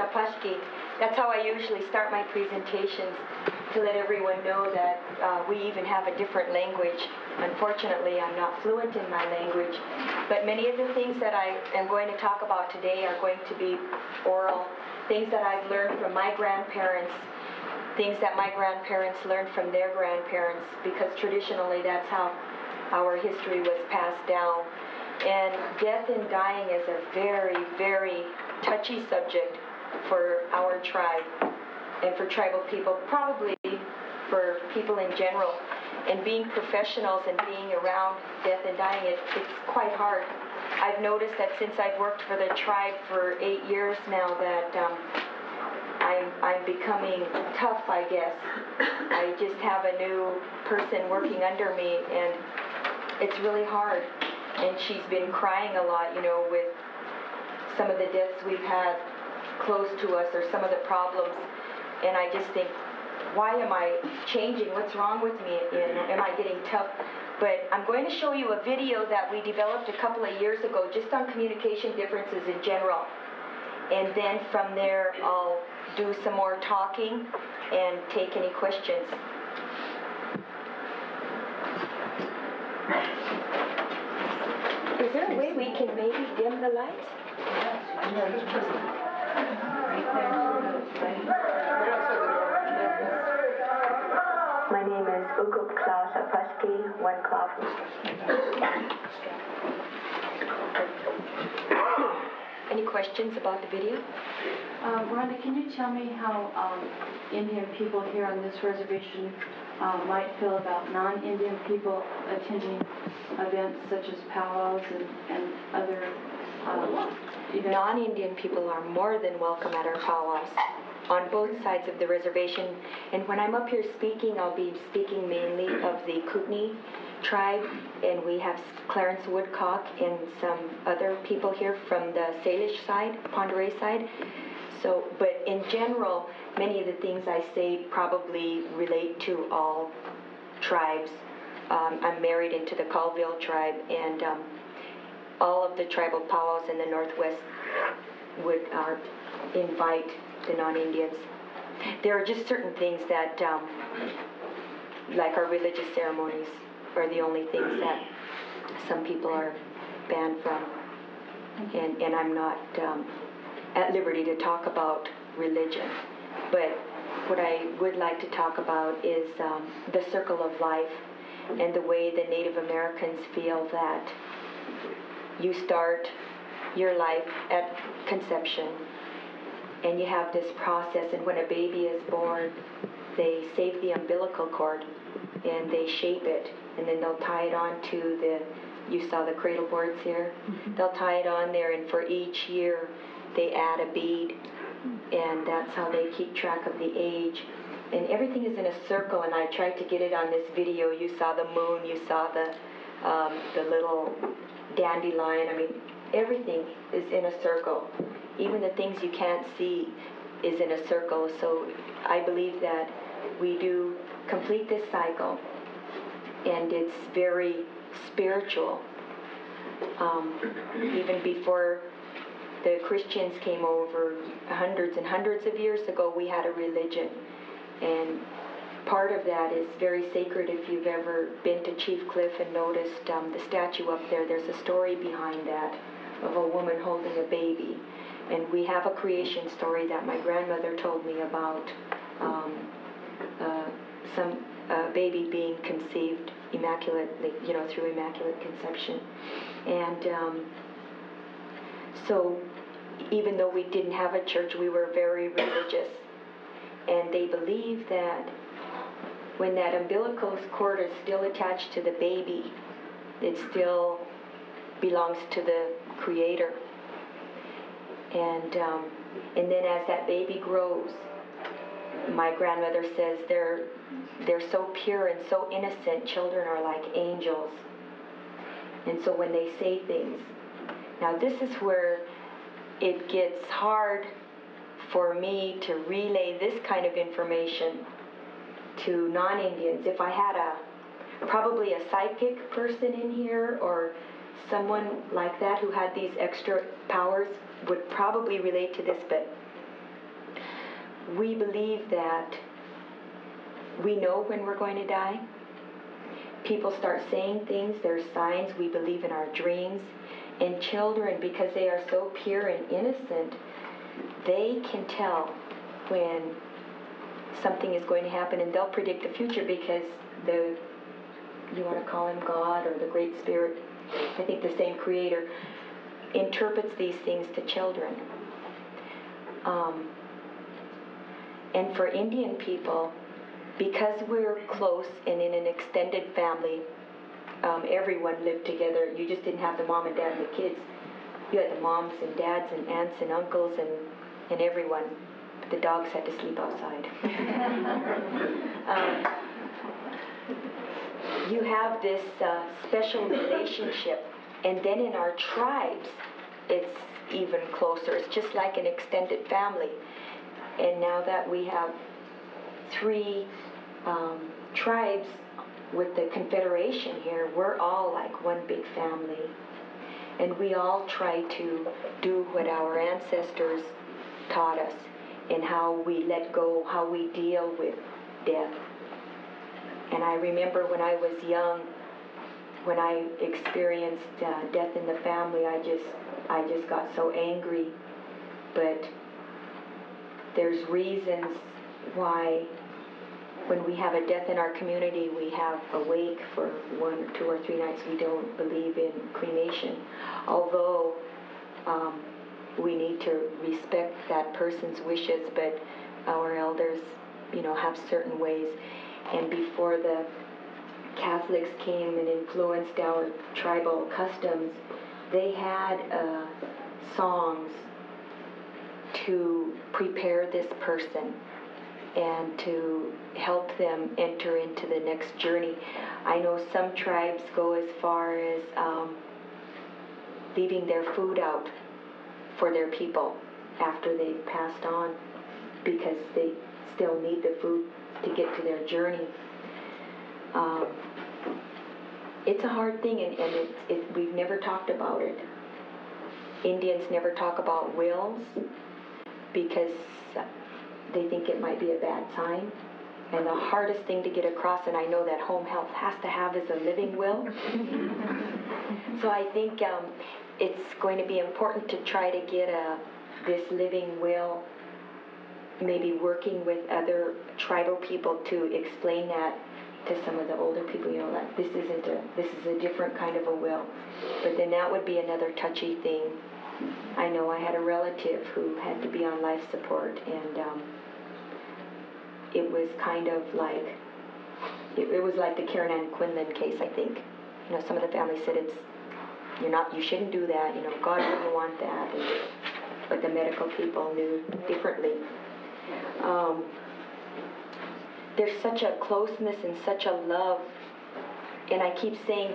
Apashki. That's how I usually start my presentations, to let everyone know that we even have a different language. Unfortunately, I'm not fluent in my language, but many of the things that I am going to talk about today are going to be oral, things that I've learned from my grandparents, things that my grandparents learned from their grandparents, because traditionally that's how our history was passed down. And death and dying is a very, very touchy subject for our tribe and for tribal people, probably for people in general. And being professionals and being around death and dying, it's quite hard. I've noticed that since I've worked for the tribe for 8 years now that I'm becoming tough, I guess. I just have a new person working under me, and it's really hard. And she's been crying a lot, you know, with some of the deaths we've had close to us or some of the problems. And I just think, why am I changing? What's wrong with me? Am I getting tough? But I'm going to show you a video that we developed a couple of years ago just on communication differences in general. And then from there, I'll do some more talking and take any questions. Is there a way we can maybe dim the lights? Yes. Yeah, just press it. My name is Woodcock Apashki, Woodcock. Any questions about the video? Rhonda, can you tell me how Indian people here on this reservation might feel about non-Indian people attending events such as powwows and other events? Non-Indian people are more than welcome at our powwows on both sides of the reservation. And when I'm up here speaking, I'll be speaking mainly of the Kootenai tribe, and we have Clarence Woodcock and some other people here from the Salish side, Pend Oreille side. So, but in general, many of the things I say probably relate to all tribes. I'm married into the Colville tribe, and all of the tribal powwows in the Northwest would invite the non-Indians. There are just certain things that, like our religious ceremonies, are the only things that some people are banned from. And I'm not at liberty to talk about religion. But what I would like to talk about is the circle of life and the way the Native Americans feel that you start your life at conception, and you have this process, and when a baby is born, they save the umbilical cord and they shape it, and then they'll tie it on to the, you saw the cradle boards here? Mm-hmm. They'll tie it on there, and for each year they add a bead, and that's how they keep track of the age. And everything is in a circle, and I tried to get it on this video. You saw the moon, you saw the little dandelion. I mean, everything is in a circle. Even the things you can't see is in a circle. So I believe that we do complete this cycle, and it's very spiritual. Even before the Christians came over, hundreds and hundreds of years ago, we had a religion. And part of that is very sacred. If you've ever been to Chief Cliff and noticed the statue up there, there's a story behind that of a woman holding a baby. And we have a creation story that my grandmother told me about some baby being conceived immaculately, you know, through immaculate conception. And so even though we didn't have a church, we were very religious. And they believe that when that umbilical cord is still attached to the baby, it still belongs to the Creator. And then as that baby grows, my grandmother says they're so pure and so innocent. Children are like angels. And so when they say things, now this is where it gets hard for me to relay this kind of information to non-Indians. If I had probably a psychic person in here or someone like that who had these extra powers would probably relate to this, but we believe that we know when we're going to die. People start saying things, there's signs, we believe in our dreams. And children, because they are so pure and innocent, they can tell when something is going to happen, and they'll predict the future because you want to call him God or the Great Spirit, I think the same Creator, interprets these things to children. And for Indian people, because we're close and in an extended family, everyone lived together. You just didn't have the mom and dad and the kids. You had the moms and dads and aunts and uncles and everyone. The dogs had to sleep outside. You have this special relationship. And then in our tribes, it's even closer. It's just like an extended family. And now that we have 3 tribes with the Confederation here, we're all like one big family. And we all try to do what our ancestors taught us and how we let go, how we deal with death. And I remember when I was young, when I experienced death in the family, I just got so angry. But there's reasons why when we have a death in our community, we have a wake for 1, 2, or 3 nights. We don't believe in cremation, although we need to respect that person's wishes. But our elders, have certain ways. And before the Catholics came and influenced our tribal customs, they had songs to prepare this person and to help them enter into the next journey. I know some tribes go as far as leaving their food out for their people after they've passed on, because they still need the food to get to their journey. It's a hard thing, and we've never talked about it. Indians never talk about wills because they think it might be a bad sign. And the hardest thing to get across, and I know that home health has to have, is a living will. So I think it's going to be important to try to get this living will, maybe working with other tribal people to explain that to some of the older people, that this is a different kind of a will. But then that would be another touchy thing. I know I had a relative who had to be on life support, and it was kind of like, it was like the Karen Ann Quinlan case, I think. Some of the families said you shouldn't do that, God wouldn't want that, but the medical people knew differently. There's such a closeness and such a love, and I keep saying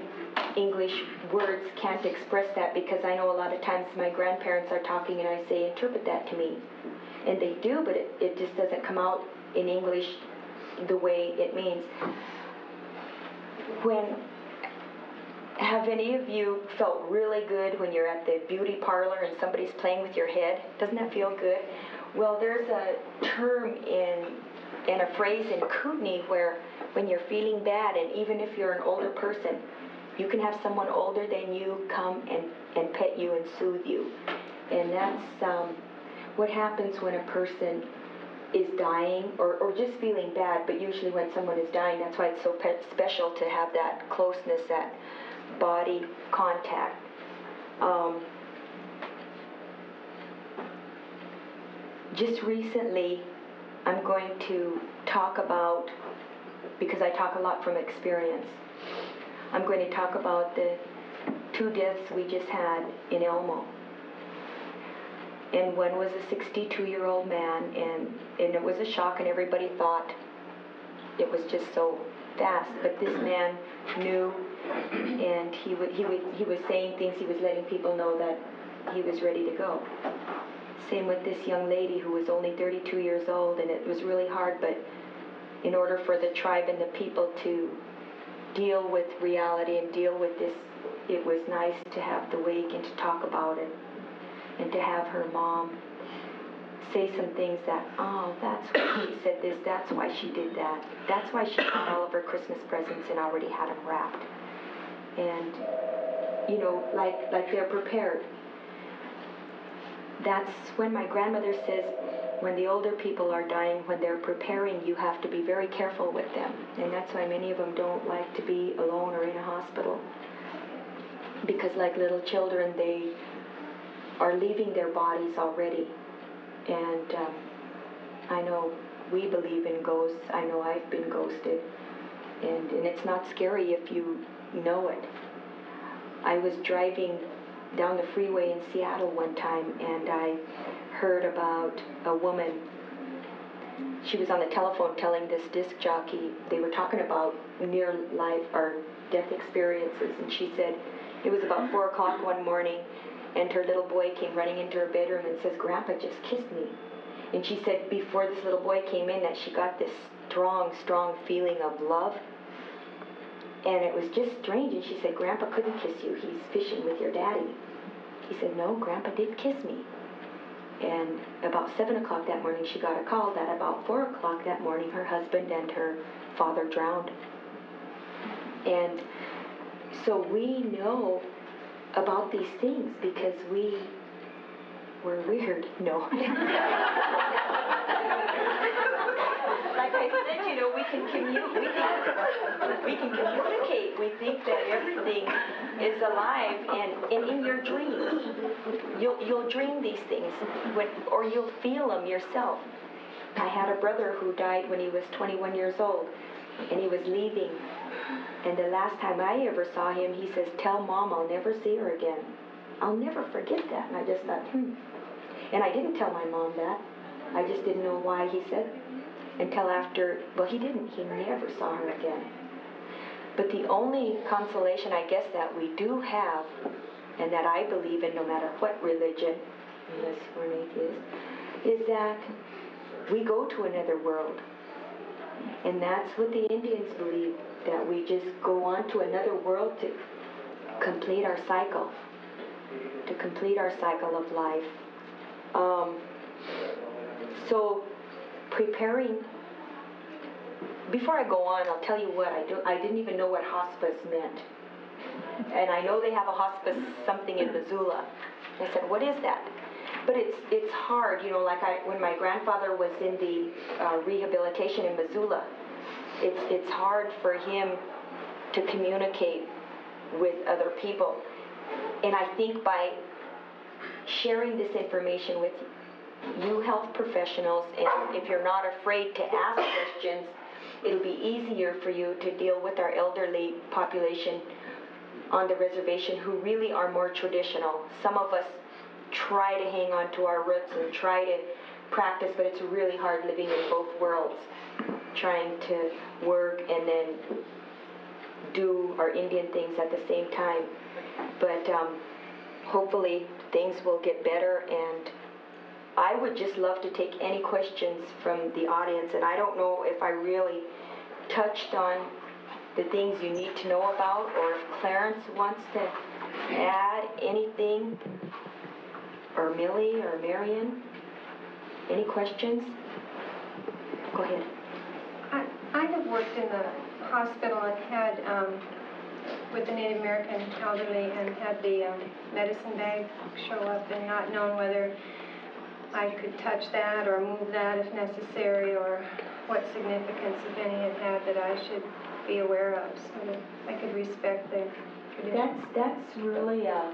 English words can't express that, because I know a lot of times my grandparents are talking and I say, interpret that to me. And they do, but it just doesn't come out in English the way it means. Have any of you felt really good when you're at the beauty parlor and somebody's playing with your head? Doesn't that feel good? Well, there's a term and a phrase in Kootenai where when you're feeling bad, and even if you're an older person, you can have someone older than you come and pet you and soothe you. And that's what happens when a person is dying or just feeling bad, but usually when someone is dying, that's why it's so special to have that closeness, that body contact. Just recently, I'm going to talk about, because I talk a lot from experience, I'm going to talk about the 2 deaths we just had in Elmo. And one was a 62-year-old man, and it was a shock, and everybody thought it was just so fast. But this man knew, and he was saying things, he was letting people know that he was ready to go. Same with this young lady who was only 32 years old, and it was really hard, but in order for the tribe and the people to deal with reality and deal with this, it was nice to have the wake and to talk about it, and to have her mom say some things that, oh, that's why she said this, that's why she did that, that's why she got all of her Christmas presents and already had them wrapped. And, you know, like they're prepared. That's when my grandmother says, when the older people are dying, when they're preparing, you have to be very careful with them. And that's why many of them don't like to be alone or in a hospital. Because like little children, they are leaving their bodies already. And I know we believe in ghosts. I know I've been ghosted. And it's not scary if you know it. I was driving down the freeway in Seattle one time, and I heard about a woman. She was on the telephone telling this disc jockey, they were talking about near life or death experiences, and she said it was about 4 o'clock one morning, and her little boy came running into her bedroom and says, Grandpa just kissed me. And she said before this little boy came in that she got this strong, strong feeling of love. And it was just strange. And she said, Grandpa couldn't kiss you. He's fishing with your daddy. He said, no, Grandpa did kiss me. And about 7 o'clock that morning, she got a call that about 4 o'clock that morning, her husband and her father drowned. And so we know about these things because we were weird. No. Like I said, you know, we can communicate. We think that everything is alive, and in your dreams, you'll dream these things, or you'll feel them yourself. I had a brother who died when he was 21 years old, and he was leaving. And the last time I ever saw him, he says, tell Mom I'll never see her again. I'll never forget that. And I just thought, And I didn't tell my mom that. I just didn't know why he said it. Until after, well, he didn't. He never saw her again. But the only consolation, I guess, that we do have, and that I believe in no matter what religion, unless we're an atheist, is that we go to another world. And that's what the Indians believe, that we just go on to another world to complete our cycle, of life. So preparing, before I go on, I'll tell you what I didn't even know what hospice meant. And I know they have a hospice something in Missoula. I said, what is that? But it's hard, you know, like when my grandfather was in the rehabilitation in Missoula, it's hard for him to communicate with other people. And I think by sharing this information with you health professionals, and if you're not afraid to ask questions, it'll be easier for you to deal with our elderly population on the reservation who really are more traditional. Some of us try to hang on to our roots and try to practice, but it's really hard living in both worlds, trying to work and then do our Indian things at the same time. But hopefully things will get better, and I would just love to take any questions from the audience. And I don't know if I really touched on the things you need to know about, or if Clarence wants to add anything, or Millie or Marion. Any questions? Go ahead. I have worked in the hospital and had with the Native American elderly, and had the medicine bag show up and not knowing whether I could touch that or move that if necessary, or what significance, if any, it had that I should be aware of, so that I could respect the tradition. That's really a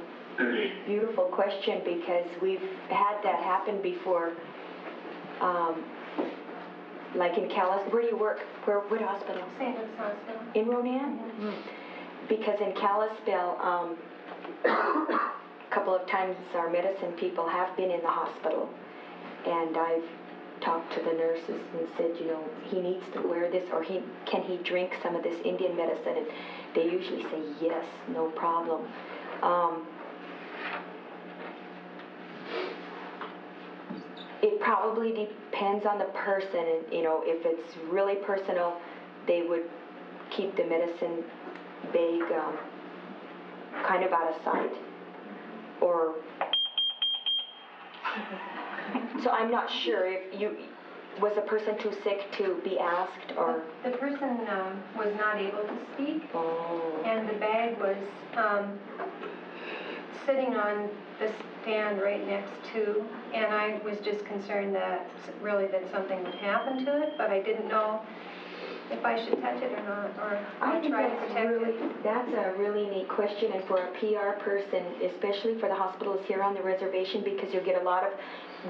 beautiful question, because we've had that happen before. Like in Kalispell. Where do you work? What hospital? St. Luke's Hospital. In Ronan? Mm-hmm. Because in Kalispell, a couple of times our medicine people have been in the hospital, and I've talked to the nurses and said, you know, he needs to wear this, or can he drink some of this Indian medicine? And they usually say yes, no problem. It probably depends on the person, and you know, if it's really personal, they would keep the medicine bag kind of out of sight, or So I'm not sure if was a person too sick to be asked, or? The person was not able to speak, Oh. and the bag was sitting on the stand right next to, and I was just concerned that something would happen to it, but I didn't know if I should touch it or not, or I think try to protect it. that's a really neat question, and for a PR person, especially for the hospitals here on the reservation, because you'll get a lot of,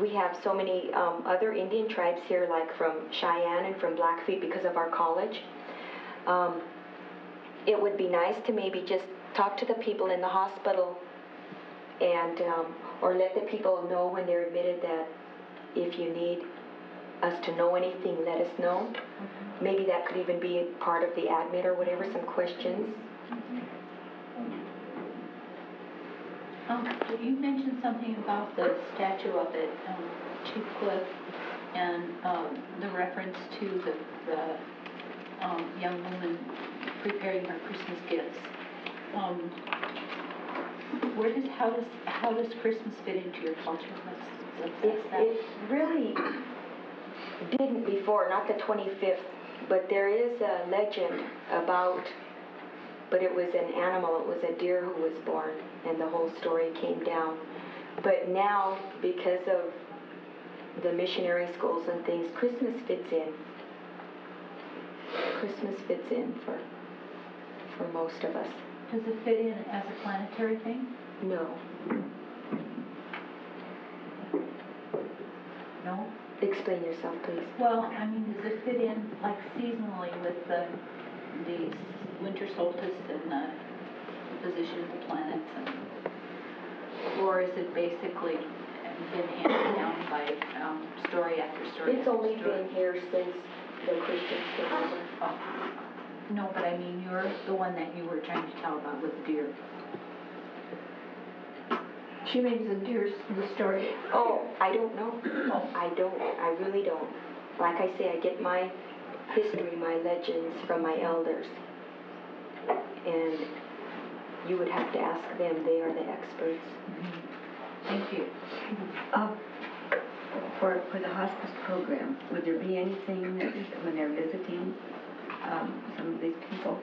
we have so many other Indian tribes here, like from Cheyenne and from Blackfeet because of our college. It would be nice to maybe just talk to the people in the hospital and, or let the people know when they're admitted that if you need us to know anything, let us know. Maybe that could even be part of the admit or whatever, some questions. You mentioned something about the statue up at Chief Cliff and the reference to the young woman preparing her Christmas gifts. How does Christmas fit into your culture? It really didn't before, not the 25th, but there is a legend about, but it was an animal, it was a deer who was born, and the whole story came down. But now, because of the missionary schools and things, Christmas fits in. Christmas fits in for most of us. Does it fit in as a planetary thing? No. No? Explain yourself, please. Well, I mean, does it fit in like seasonally with the winter solstice and the position of the planets? Or is it basically been handed down by story after story? It's only been here since the Christians came over. Oh. No, but I mean, you're the one that you were trying to tell about with the deer. She means the story. Oh, I don't know. I really don't. Like I say, I get my history, my legends from my elders. And you would have to ask them, they are the experts. Thank you. For the hospice program, would there be anything that, when they're visiting some of these people,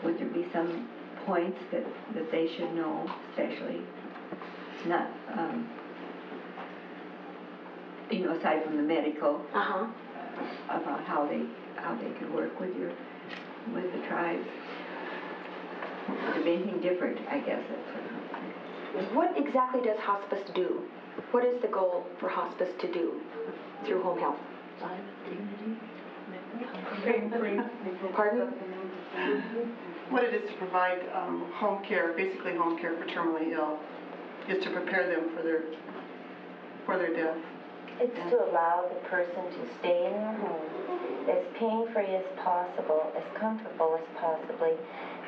would there be some points that they should know, especially, not, aside from the medical, about how they could work with the tribes? Would there be anything different, I guess? What exactly does hospice do? What is the goal for hospice to do through home health? Pardon? What it is to provide home care, basically home care for terminally ill, is to prepare them for their death. It's to allow the person to stay in their home as pain-free as possible, as comfortable as possibly,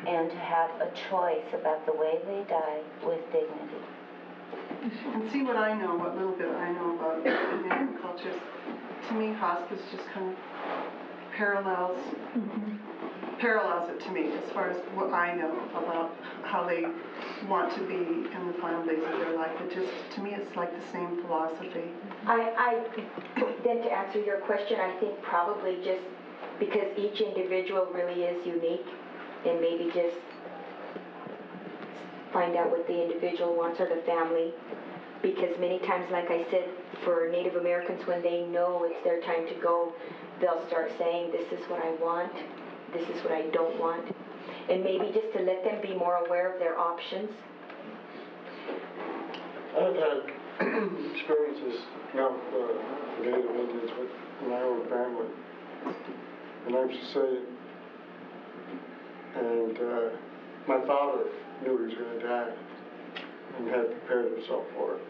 and to have a choice about the way they die with dignity. And see what little bit I know about Indian cultures. To me, hospice just kind of parallels it to me as far as what I know about how they want to be in the final days of their life. To me, it's like the same philosophy. Then to answer your question, I think probably just because each individual really is unique, and maybe just find out what the individual wants or the family. Because many times, like I said, for Native Americans, when they know it's their time to go, they'll start saying, this is what I want, this is what I don't want. And maybe just to let them be more aware of their options. I've had experiences, not Native Indians, but in my own family. And I'm Sicilian. And my father knew he was going to die and had prepared himself for it.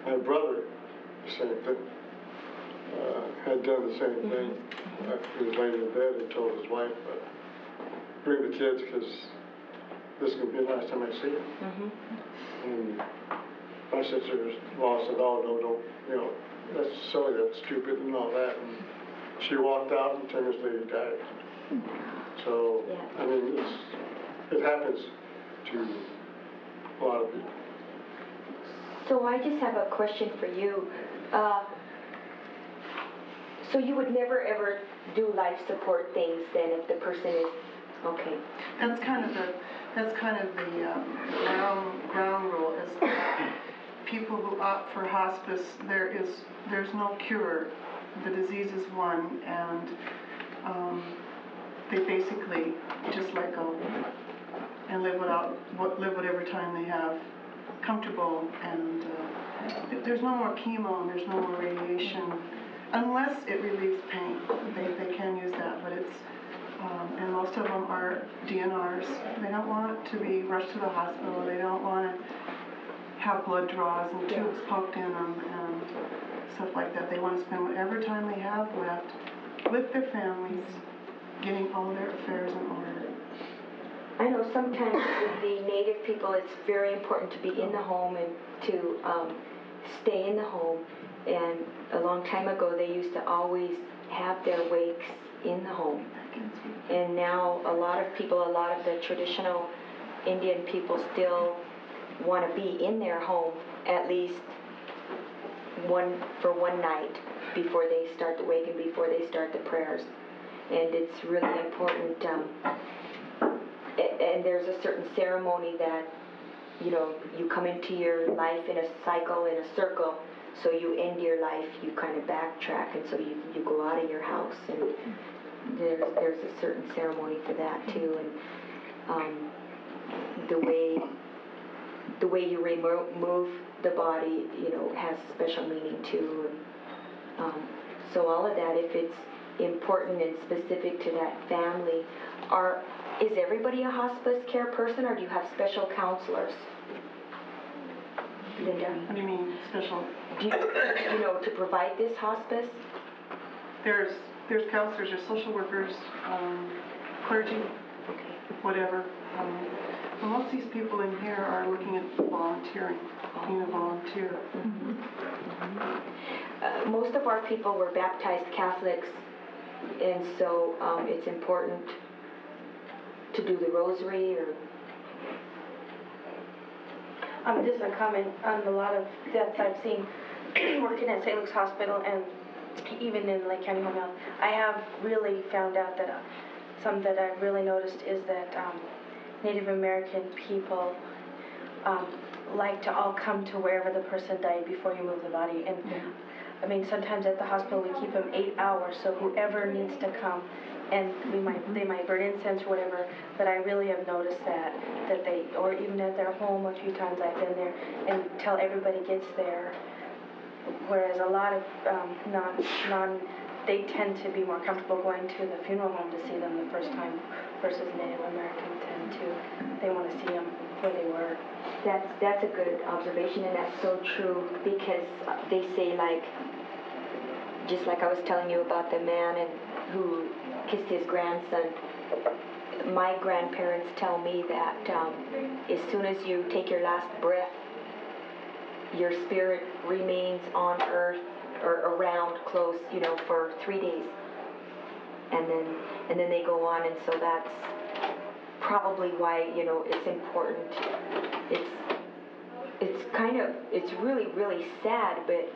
My brother, the same thing, had done the same thing. He was laying in bed and told his wife, bring the kids because this is going to be the last time I see them. And my sister said, oh, no, that's silly, that's stupid and all that. And she walked out and 10 minutes later died. So, I mean, it happens to a lot of people. So I just have a question for you. So you would never ever do life support things then if the person is, okay. That's kind of the ground rule is that people who opt for hospice, there's no cure. The disease is one, and they basically just let go and live whatever time they have comfortable, and there's no more chemo and there's no more radiation unless it relieves pain. They can use that, but it's and most of them are DNRs. They don't want to be rushed to the hospital. They don't want to have blood draws and tubes poked in them and stuff like that. They want to spend whatever time they have left with their families, getting all their affairs in order. I know sometimes with the Native people, it's very important to be in the home and to stay in the home. And a long time ago, they used to always have their wakes in the home. And now a lot of the traditional Indian people still want to be in their home at least for one night before they start the wake and before they start the prayers. And it's really important. And there's a certain ceremony that, you come into your life in a cycle, in a circle. So you end your life, you kind of backtrack, and so you go out of your house, and there's a certain ceremony for that too, and the way you remove the body, has special meaning too. So all of that, if it's important and specific to that family, is everybody a hospice care person, or do you have special counselors? Linda? What do you mean, special? Do you to provide this hospice? There's counselors, there's social workers, clergy, whatever. But most of these people in here are looking at volunteering, being a volunteer. Most of our people were baptized Catholics, and so it's important to do the rosary or... Just a comment on a lot of deaths I've seen working at St. Luke's Hospital and even in Lake County Home Health. I have really found out that some that I've really noticed is that Native American people like to all come to wherever the person died before you move the body. And I mean, sometimes at the hospital we keep them 8 hours, so whoever needs to come, and they might burn incense or whatever, but I really have noticed that they, or even at their home a few times I've been there, until everybody gets there. Whereas a lot of they tend to be more comfortable going to the funeral home to see them the first time versus Native Americans tend to. They want to see them where they were. That's a good observation, and that's so true, because they say, like, just like I was telling you about the man who kissed his grandson, my grandparents tell me that as soon as you take your last breath, your spirit remains on earth or around close, for 3 days. And then they go on, and so that's probably why, it's important. It's really, really sad, but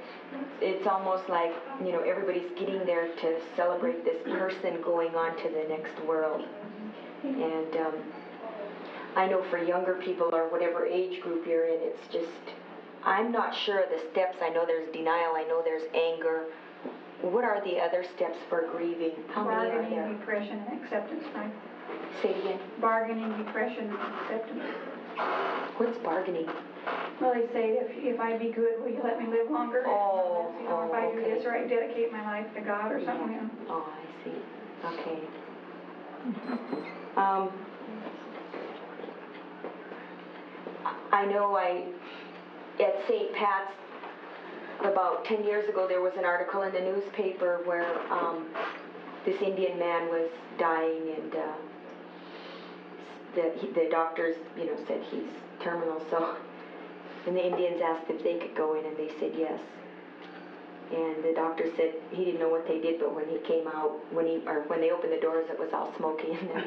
it's almost like, everybody's getting there to celebrate this person going on to the next world. And I know for younger people or whatever age group you're in, it's just, I'm not sure of the steps. I know there's denial, I know there's anger. What are the other steps for grieving? How many are there? Bargaining, depression, and acceptance, right? Say it again. Bargaining, depression, and acceptance. What's bargaining? Well, they say, if I be good, will you let me live longer? Oh, or if I do okay. this, or I dedicate my life to God or something, Oh, I see. Okay. I know at St. Pat's, about 10 years ago, there was an article in the newspaper where this Indian man was dying, and the doctors, said he's terminal. So, and the Indians asked if they could go in, and they said yes. And the doctor said he didn't know what they did, but when he came out, when they opened the doors, it was all smoky in there.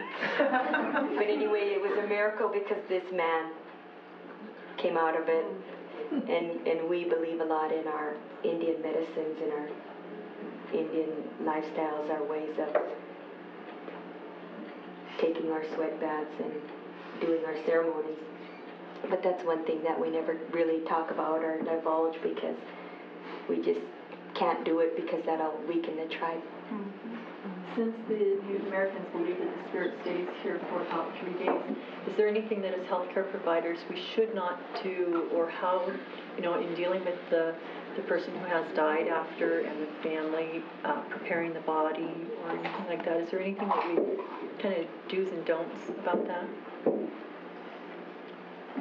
But anyway, it was a miracle because this man came out of it. And we believe a lot in our Indian medicines and our Indian lifestyles, our ways of taking our sweat baths and doing our ceremonies. But that's one thing that we never really talk about or divulge because we just can't do it because that'll weaken the tribe. Since the Native Americans believe that the spirit stays here for about 3 days, is there anything that as healthcare providers we should not do, or how, in dealing with the person who has died after and the family preparing the body or anything like that? Is there anything that we kind of do's and don'ts about that?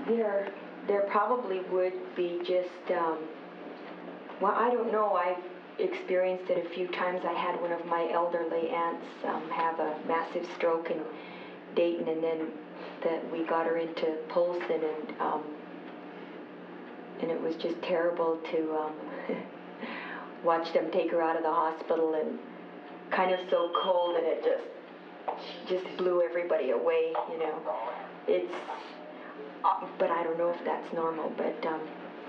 There probably would be just, well, I don't know. I've experienced it a few times. I had one of my elderly aunts have a massive stroke in Dayton, and then we got her into Polson, and it was just terrible to watch them take her out of the hospital, and kind of so cold, and it just blew everybody away, It's, but I don't know if that's normal, but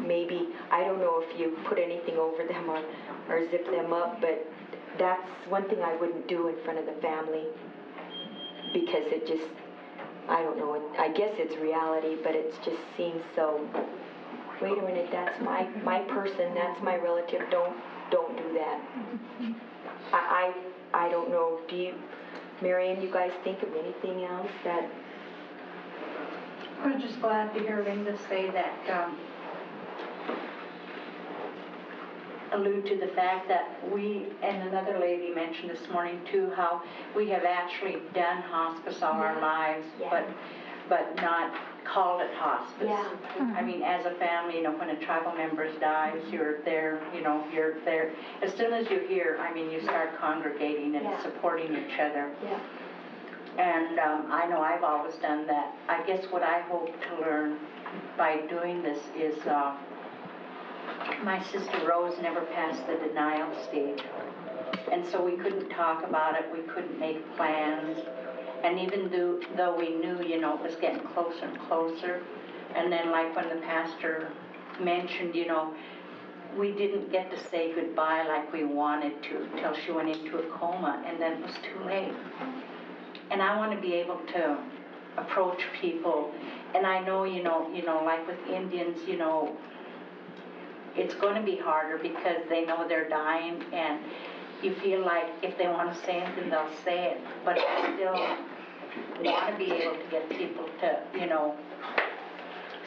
maybe, I don't know if you put anything over them or zip them up, but that's one thing I wouldn't do in front of the family, because it just, I don't know, I guess it's reality, but it just seems so, wait a minute, that's my person, that's my relative, don't do that. I don't know, do you, Marion, you guys think of anything else that? I'm just glad to hear Linda say that, allude to the fact that we, and another lady mentioned this morning too, how we have actually done hospice all our lives, but not called it hospice. Yeah. I mean, as a family, when a tribal member dies, you're there, you're there. As soon as you're here, I mean, you start congregating and supporting each other. Yeah. And I know I've always done that. I guess what I hope to learn by doing this is my sister Rose never passed the denial stage. And so we couldn't talk about it, we couldn't make plans. And even though we knew, it was getting closer and closer. And then like when the pastor mentioned, we didn't get to say goodbye like we wanted to till she went into a coma, and then it was too late. And I want to be able to approach people, and I know, like with Indians, it's going to be harder because they know they're dying, and you feel like if they want to say anything, they'll say it, but I still want to be able to get people to,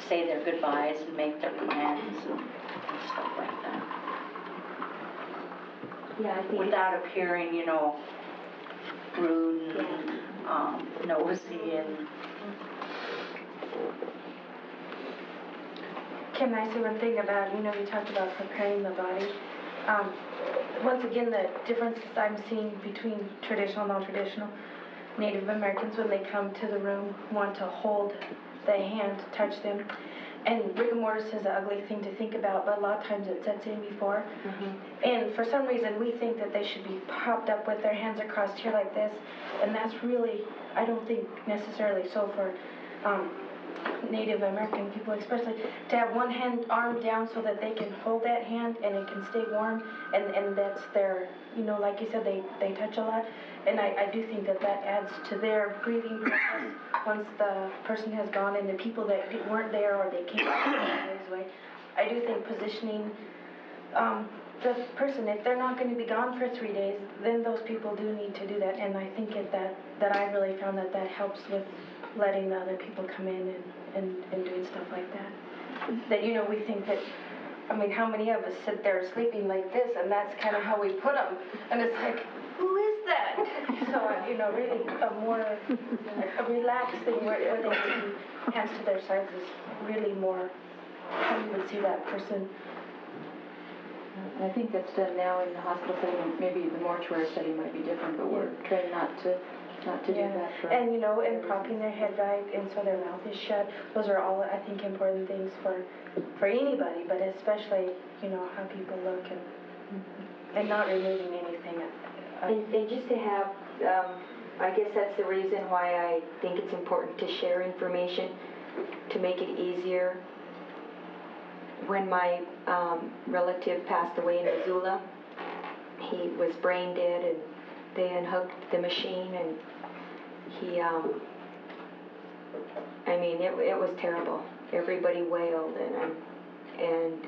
say their goodbyes and make their plans and stuff like that. Yeah, I think without appearing, rude and nosy and. Can I say one thing about, we talked about preparing the body. Once again, the differences I'm seeing between traditional and non-traditional Native Americans when they come to the room want to hold the hand, touch them. And rigor mortis is an ugly thing to think about, but a lot of times it sets in before. And for some reason, we think that they should be propped up with their hands across here like this. And that's really, I don't think necessarily so for Native American people, especially to have one arm down so that they can hold that hand and it can stay warm, and that's their, like you said, they touch a lot, and I do think that adds to their breathing process once the person has gone, and the people that weren't there or they came ways away. I do think positioning the person, if they're not going to be gone for 3 days, then those people do need to do that, and I think that I really found that helps with letting the other people come in and doing stuff like that. That, we think that, how many of us sit there sleeping like this, and that's kind of how we put them, and it's like, who is that? So, really a relaxed thing where they keep hands to their sides is really more how you would see that person. I think that's done now in the hospital setting. Maybe the mortuary setting might be different, but we're trained not to do that. And and propping their head right, and so their mouth is shut. Those are all, I think, important things for anybody, but especially, how people look and not removing anything. And just to have, I guess that's the reason why I think it's important to share information, to make it easier when my relative passed away in Missoula, he was brain dead, and they unhooked the machine, and he, I mean, it was terrible. Everybody wailed, and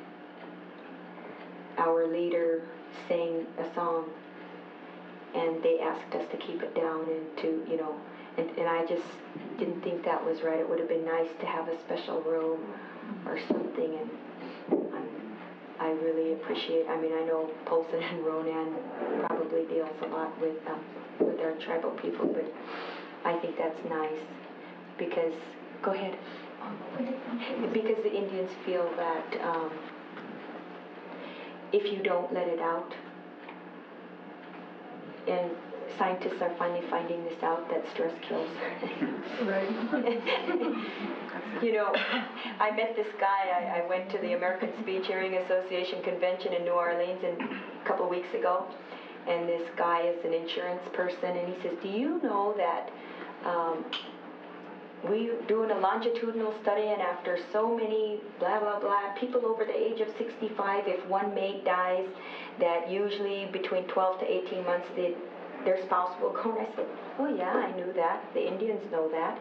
our leader sang a song, and they asked us to keep it down and to, you know, and I just didn't think that was right. It would have been nice to have a special room or something, and I really appreciate, I mean, I know Polson and Ronan probably deals a lot with our tribal people, but I think that's nice because, go ahead. Because the Indians feel that if you don't let it out, and scientists are finally finding this out, that stress kills. Right. You know, I met this guy, I went to the American Speech Hearing Association convention in New Orleans a couple of weeks ago, and this guy is an insurance person, and he says, do you know that we're doing a longitudinal study, and after so many blah, blah, blah, people over the age of 65, if one mate dies, that usually between 12 to 18 months, their spouse will go. And I said, oh yeah, I knew that. The Indians know that.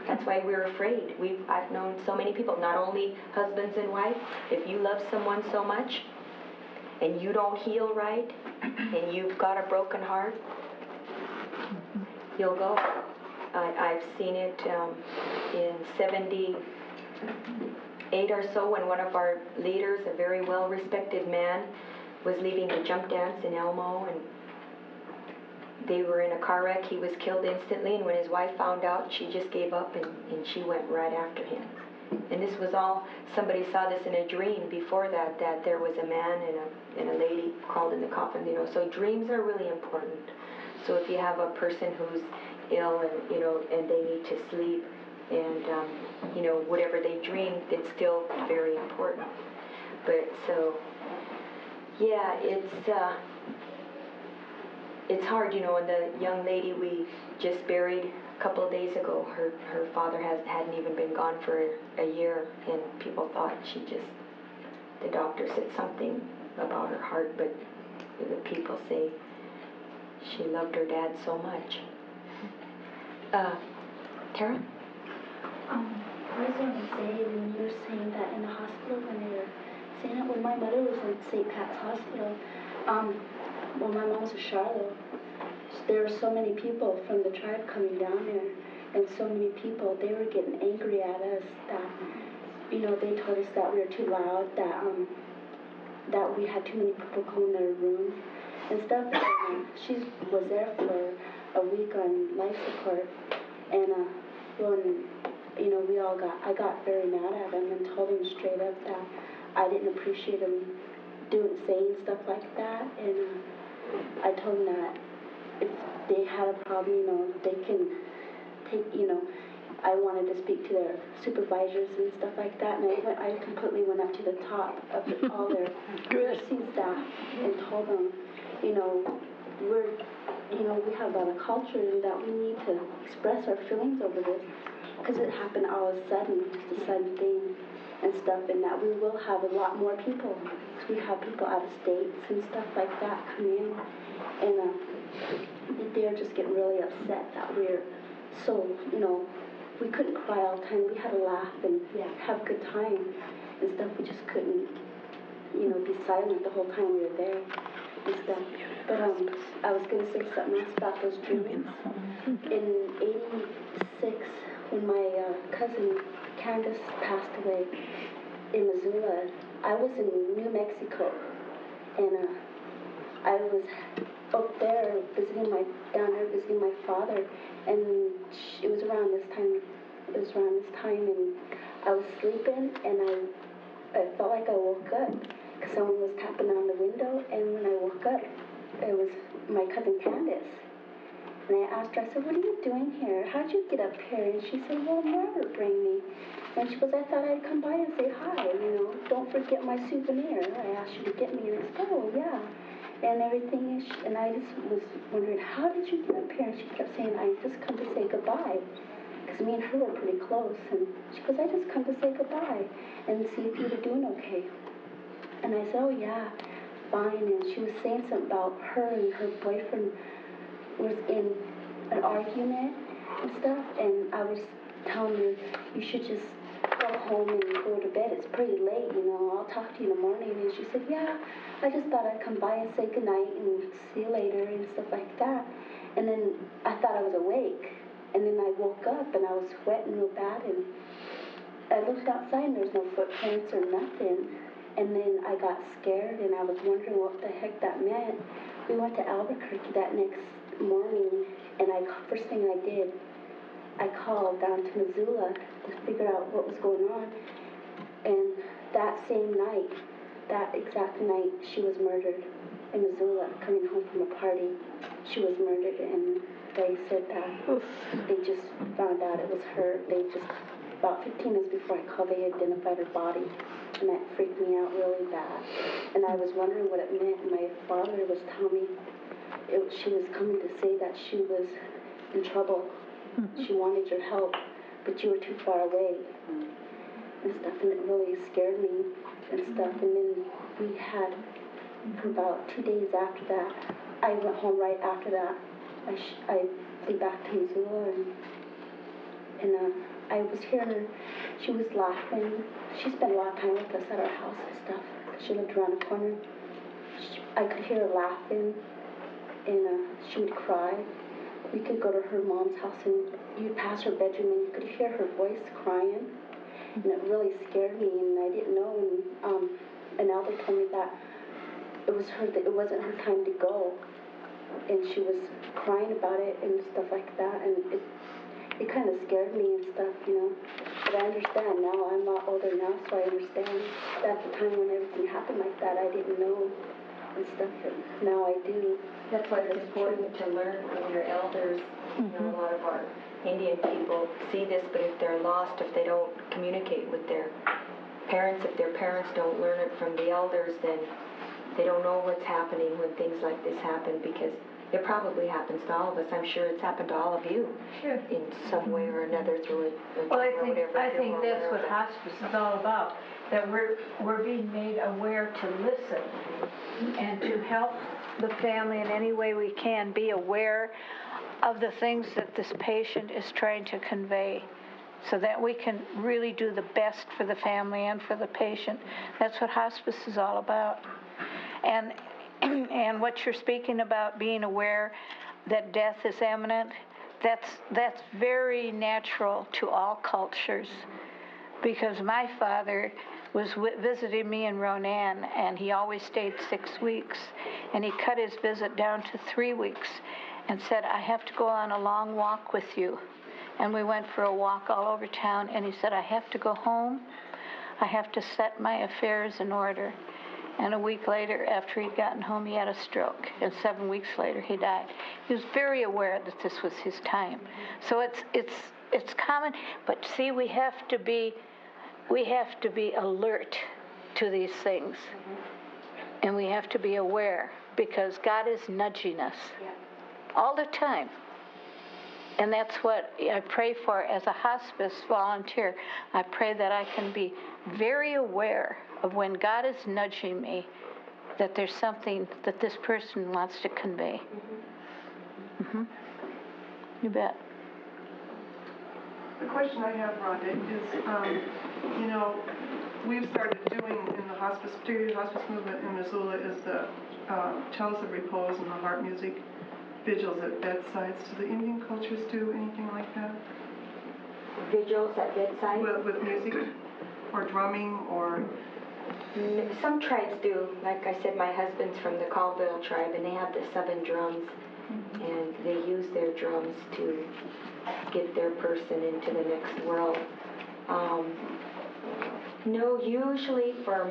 That's why we're afraid. I've known so many people, not only husbands and wife. If you love someone so much and you don't heal right and you've got a broken heart, you'll go. I've seen it in 78 or so when one of our leaders, a very well-respected man, was leaving the jump dance in Elmo, and they were in a car wreck. He was killed instantly, and when his wife found out, she just gave up, and she went right after him. And this was all, somebody saw this in a dream before that there was a man and a lady crawled in the coffin, you know. So dreams are really important. So if you have a person who's ill and, you know, and they need to sleep, and, you know, whatever they dream, it's still very important. But so, yeah, it's hard, you know, and the young lady we just buried a couple of days ago, her father hadn't even been gone for a year, and people thought the doctor said something about her heart, but the people say she loved her dad so much. Tara? I was going to say, when you were saying that in the hospital, when they were saying it, when my mother was in St. Pat's Hospital, when my mom was in Charlotte, there were so many people from the tribe coming down there, and so many people, they were getting angry at us that, you know, they told us that we were too loud, that we had too many people come in their room and stuff. And she was there for a week on life support, and when, you know, I got very mad at him and told him straight up that I didn't appreciate him saying stuff like that, and I told him that if they had a problem, you know, they can take, you know, I wanted to speak to their supervisors and stuff like that, and I completely went up to the top of all their nursing staff and told them, you know, we have a lot of culture and that we need to express our feelings over this, because it happened all of a sudden, just a sudden thing and stuff, and that we will have a lot more people, because we have people out of states and stuff like that come in, and they're just getting really upset that we're so, you know, we couldn't cry all the time. We had to laugh and have a good time and stuff. We just couldn't, you know, be silent the whole time we were there and stuff. But I was going to say something else about those dreams. In '86, when my cousin Candace passed away in Missoula, I was in New Mexico, and I was up there down there visiting my father, and it was around this time, and I was sleeping, and I felt like I woke up, because someone was tapping on the window, and when I woke up, it was my cousin Candace. And I asked her, I said, what are you doing here? How'd you get up here? And she said, well, Robert bring me. And she goes, I thought I'd come by and say hi, you know, don't forget my souvenir. I asked you to get me, and I said, oh, yeah. And everything, and I just was wondering, how did you get up here? And she kept saying, I just come to say goodbye, because me and her were pretty close. And she goes, I just come to say goodbye and see if you were doing okay. And I said, oh yeah, fine. And she was saying something about her and her boyfriend was in an argument and stuff. And I was telling her, you should just go home and go to bed. It's pretty late, you know. I'll talk to you in the morning. And she said, yeah, I just thought I'd come by and say goodnight and see you later and stuff like that. And then I thought I was awake. And then I woke up and I was sweating real bad. And I looked outside and there was no footprints or nothing. And then I got scared and I was wondering what the heck that meant. We went to Albuquerque that next morning, and first thing I did, I called down to Missoula to figure out what was going on. And that same night, that exact night, she was murdered in Missoula, coming home from a party. She was murdered, and they said that they just found out it was her. About 15 minutes before I called, they identified her body, and that freaked me out really bad. And I was wondering what it meant, and my father was telling me she was coming to say that she was in trouble. She wanted your help, but you were too far away and stuff, and it really scared me and stuff. And then we had, for about 2 days after that, I went home right after that. I flew back to Missoula, and I was hearing her, she was laughing. She spent a lot of time with us at our house and stuff. She lived around the corner. I could hear her laughing, and she would cry. We could go to her mom's house and you'd pass her bedroom and you could hear her voice crying, and it really scared me, and I didn't know. And Albert told me that it wasn't her time to go, and she was crying about it and stuff like that, and it kind of scared me and stuff, you know. But I understand now. I'm a lot older now, so I understand. At the time when everything happened like that, I didn't know and stuff, and now I do. That's why it's important to learn from your elders. You know, a lot of our Indian people see this, but if they're lost, if they don't communicate with their parents, if their parents don't learn it from the elders, then they don't know what's happening when things like this happen, because it probably happens to all of us. I'm sure it's happened to all of you in some way or another through a Well, or whatever. I think that's what hospice is all about, that we're being made aware to listen and to help the family in any way we can, be aware of the things that this patient is trying to convey, so that we can really do the best for the family and for the patient. That's what hospice is all about. And what you're speaking about, being aware that death is imminent, that's very natural to all cultures. Because my father was visiting me in Ronan, and he always stayed 6 weeks, and he cut his visit down to 3 weeks and said, I have to go on a long walk with you. And we went for a walk all over town, and he said, I have to go home. I have to set my affairs in order. And a week later, after he'd gotten home, he had a stroke. And 7 weeks later, he died. He was very aware that this was his time. So it's common, but see, we have to be alert to these things. And we have to be aware, because God is nudging us all the time. And that's what I pray for as a hospice volunteer. I pray that I can be very aware of when God is nudging me, that there's something that this person wants to convey. You bet. The question I have, Rhonda, is, you know, we've started doing in the hospice, particularly the hospice movement in Missoula, is the chalice of repose and the heart music vigils at bedsides. Do the Indian cultures do anything like that? Vigils at bedside? With music or drumming or... Some tribes do. Like I said, my husband's from the Colville tribe, and they have the 7 drums, and they use their drums to get their person into the next world. No, usually for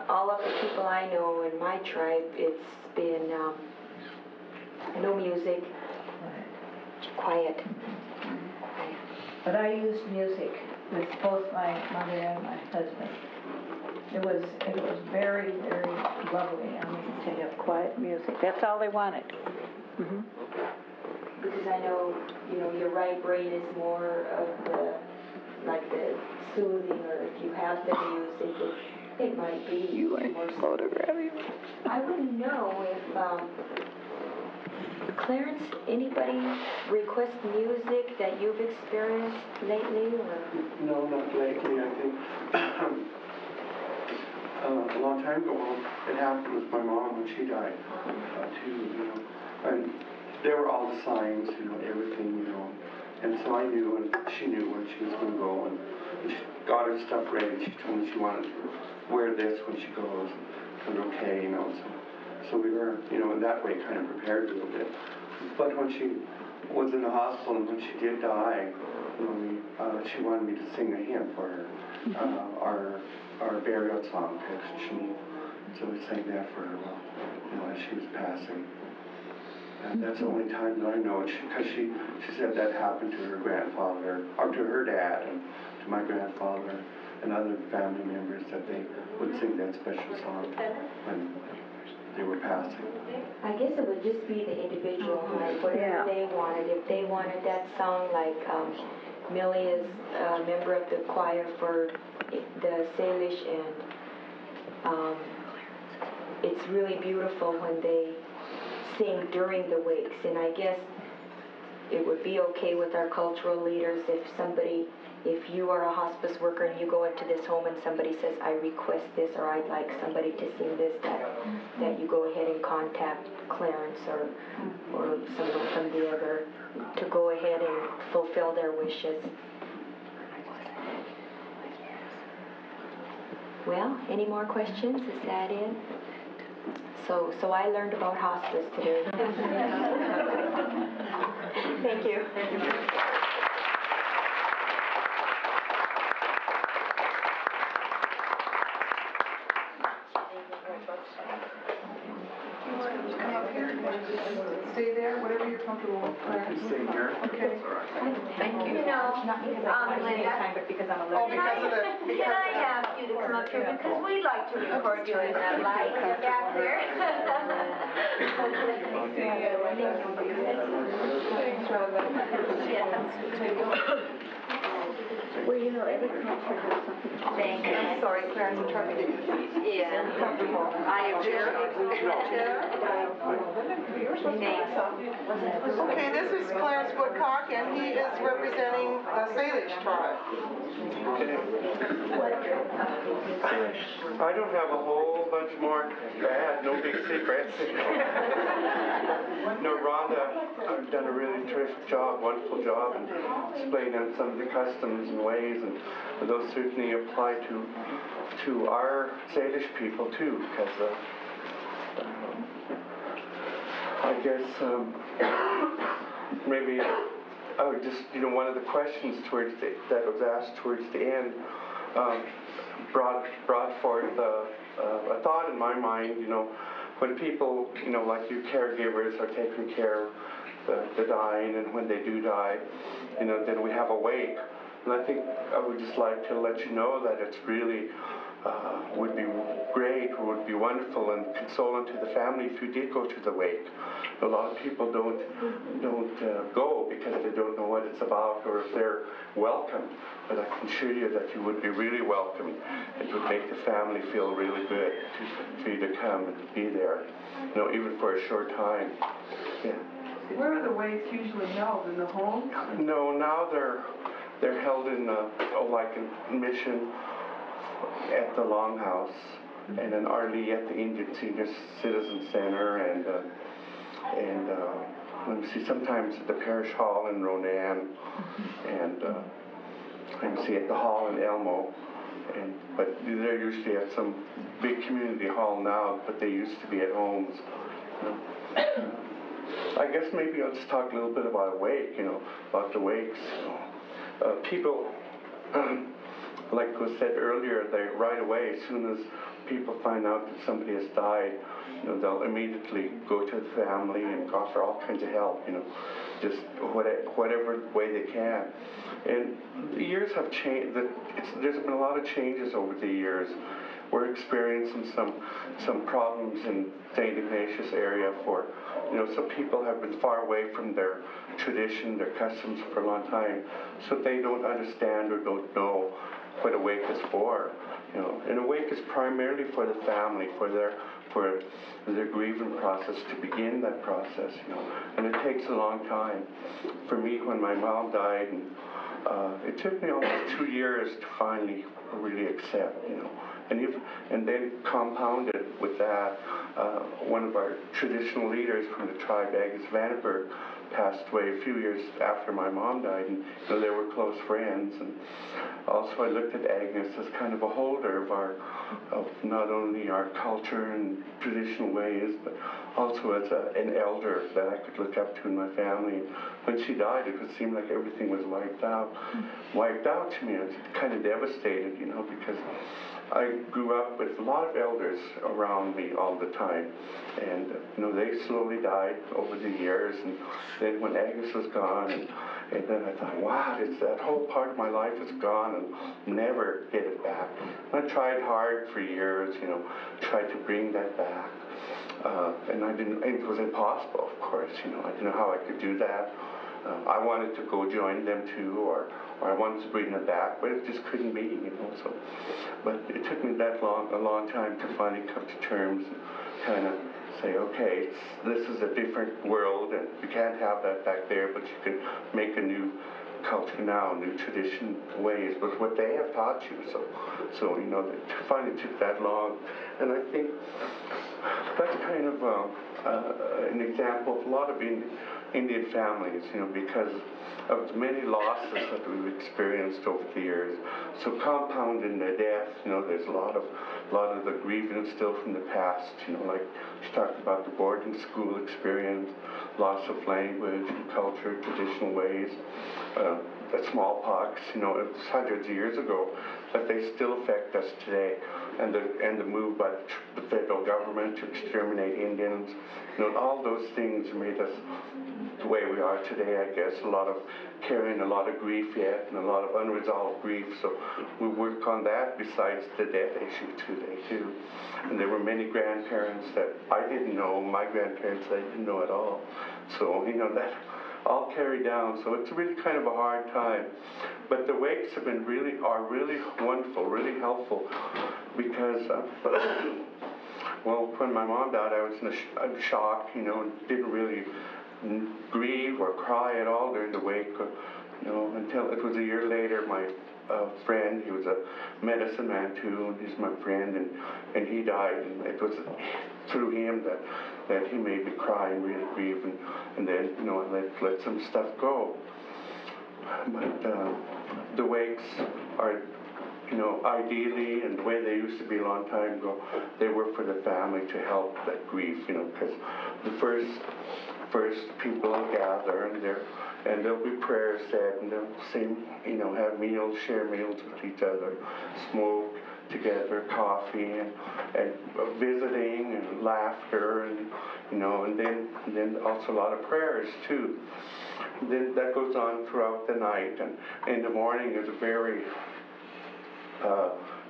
all of the people I know in my tribe, it's been no music, quiet. But I used music with both my mother and my husband. It was very, very lovely. I mean, to have quiet music. That's all they wanted. because I know, you know, your right brain is more of the, like the soothing, or if you have the music, it might be more photographing. I wouldn't know if, Clarence, anybody request music that you've experienced lately, or? No, not lately. I think a long time ago, it happened with my mom when she died, too, you know. And there were all the signs, you know, everything, you know. And so I knew, and she knew when she was going to go, and she got her stuff ready. She told me she wanted to wear this when she goes, and okay, you know. So we were, you know, in that way kind of prepared a little bit. But when she was in the hospital and when she did die, you know, she wanted me to sing a hymn for her, our burial song, Text She. So we sang that for her, you know, as she was passing. And that's the only time that I know it, because she said that happened to her grandfather, or to her dad, and to my grandfather, and other family members, that they would sing that special song when they were passing. I guess it would just be the individual, like whatever they wanted. If they wanted that song, like Millie is a member of the choir for the Salish, and it's really beautiful when they sing during the wakes. And I guess it would be okay with our cultural leaders if you are a hospice worker and you go into this home and somebody says, I request this, or I'd like somebody to sing this, that you go ahead and contact Clarence or someone from the other to go ahead and fulfill their wishes. Well, any more questions? Is that it? So I learned about hospice today. Thank you. Come up here, stay there, whatever you're comfortable with, Clarence. Stay here. Okay. Thank you. You know, Linda, but because I'm Oh, because of the, can I ask you to come up here, because we like to record you in that light back there. Well, you know, every culture has something. Thank you. I'm sorry, Clarence, I'm trying to get you to see. Yeah. I Okay, this is Clarence Woodcock, and he is representing the Salish tribe. I don't have a whole bunch more to add, no big secrets. No, Rhonda done a really terrific job, wonderful job, in explaining out some of the customs and ways, and those certainly apply to our Salish people too, because I guess maybe I would just, you know, one of the questions that was asked towards the end brought forth a thought in my mind, you know, when people, you know, like you caregivers are taking care of the dying, and when they do die, you know, then we have a wake. And I think I would just like to let you know that it's really would be great, would be wonderful and consoling to the family if you did go to the wake. A lot of people don't go because they don't know what it's about or if they're welcome. But I can assure you that you would be really welcome. It would make the family feel really good for you to come and be there, you know, even for a short time. Yeah. Where are the wakes usually held? In the home? No, now they're held in like a mission at the Longhouse, and in Arlie at the Indian Senior Citizen Center, and let me see, sometimes at the Parish Hall in Ronan, and let me see, at the Hall in Elmo, but they're usually at some big community hall now, but they used to be at homes. I guess maybe I'll just talk a little bit about a wake, you know, about the wakes. People, like was said earlier, they right away, as soon as people find out that somebody has died, you know, they'll immediately go to the family and offer all kinds of help, you know, just whatever way they can. And the years have changed. There's been a lot of changes over the years, where experiencing some problems in St. Ignatius area for, some people have been far away from their tradition, their customs for a long time, so they don't understand or don't know what a wake is for. And a wake is primarily for the family, for their grieving process, to begin that process, and it takes a long time. For me, when my mom died, and it took me almost 2 years to finally really accept, and then compounded with that, one of our traditional leaders from the tribe, Agnes Vandenberg, passed away a few years after my mom died, and they were close friends. And also I looked at Agnes as kind of a holder of not only our culture and traditional ways, but also as an elder that I could look up to in my family. When she died, it would seem like everything was wiped out. Wiped out to me, I was kind of devastated, because I grew up with a lot of elders around me all the time, and they slowly died over the years. And then when Agnes was gone, and then I thought, wow, that whole part of my life is gone, and never get it back. And I tried hard for years, tried to bring that back, and I didn't. It was impossible, of course. I didn't know how I could do that. I wanted to go join them too, or I wanted to bring them back, but it just couldn't be, So, but it took me a long time to finally come to terms and kind of say, okay, this is a different world, and you can't have that back there, but you can make a new culture now, new tradition ways, with what they have taught you. So it finally took that long, and I think that's kind of an example of a lot of Indian families, because of the many losses that we've experienced over the years. So compounding the death, there's a lot of the grieving still from the past, like she talked about the boarding school experience, loss of language and culture, traditional ways, the smallpox, it was hundreds of years ago, but they still affect us today. And the move by the federal government to exterminate Indians, all those things made us the way we are today, I guess. Carrying a lot of grief yet, and a lot of unresolved grief. So we work on that besides the death issue today too. And there were many grandparents that I didn't know, my grandparents I didn't know at all. So that all carried down. So it's really kind of a hard time. But the wakes are really wonderful, really helpful, because well, when my mom died, I was in shock, didn't really grieve or cry at all during the wake, until it was a year later. My friend, he was a medicine man too, and he's my friend, and he died, and it was through him that he made me cry and really grieve, and then I let some stuff go. But the wakes are, ideally, and the way they used to be a long time ago, they were for the family to help that grief, because the first people will gather, and there'll be prayers said, and they'll sing, have meals, share meals with each other, smoke together, coffee, and visiting and laughter, and and then also a lot of prayers too. And then that goes on throughout the night, and in the morning is a very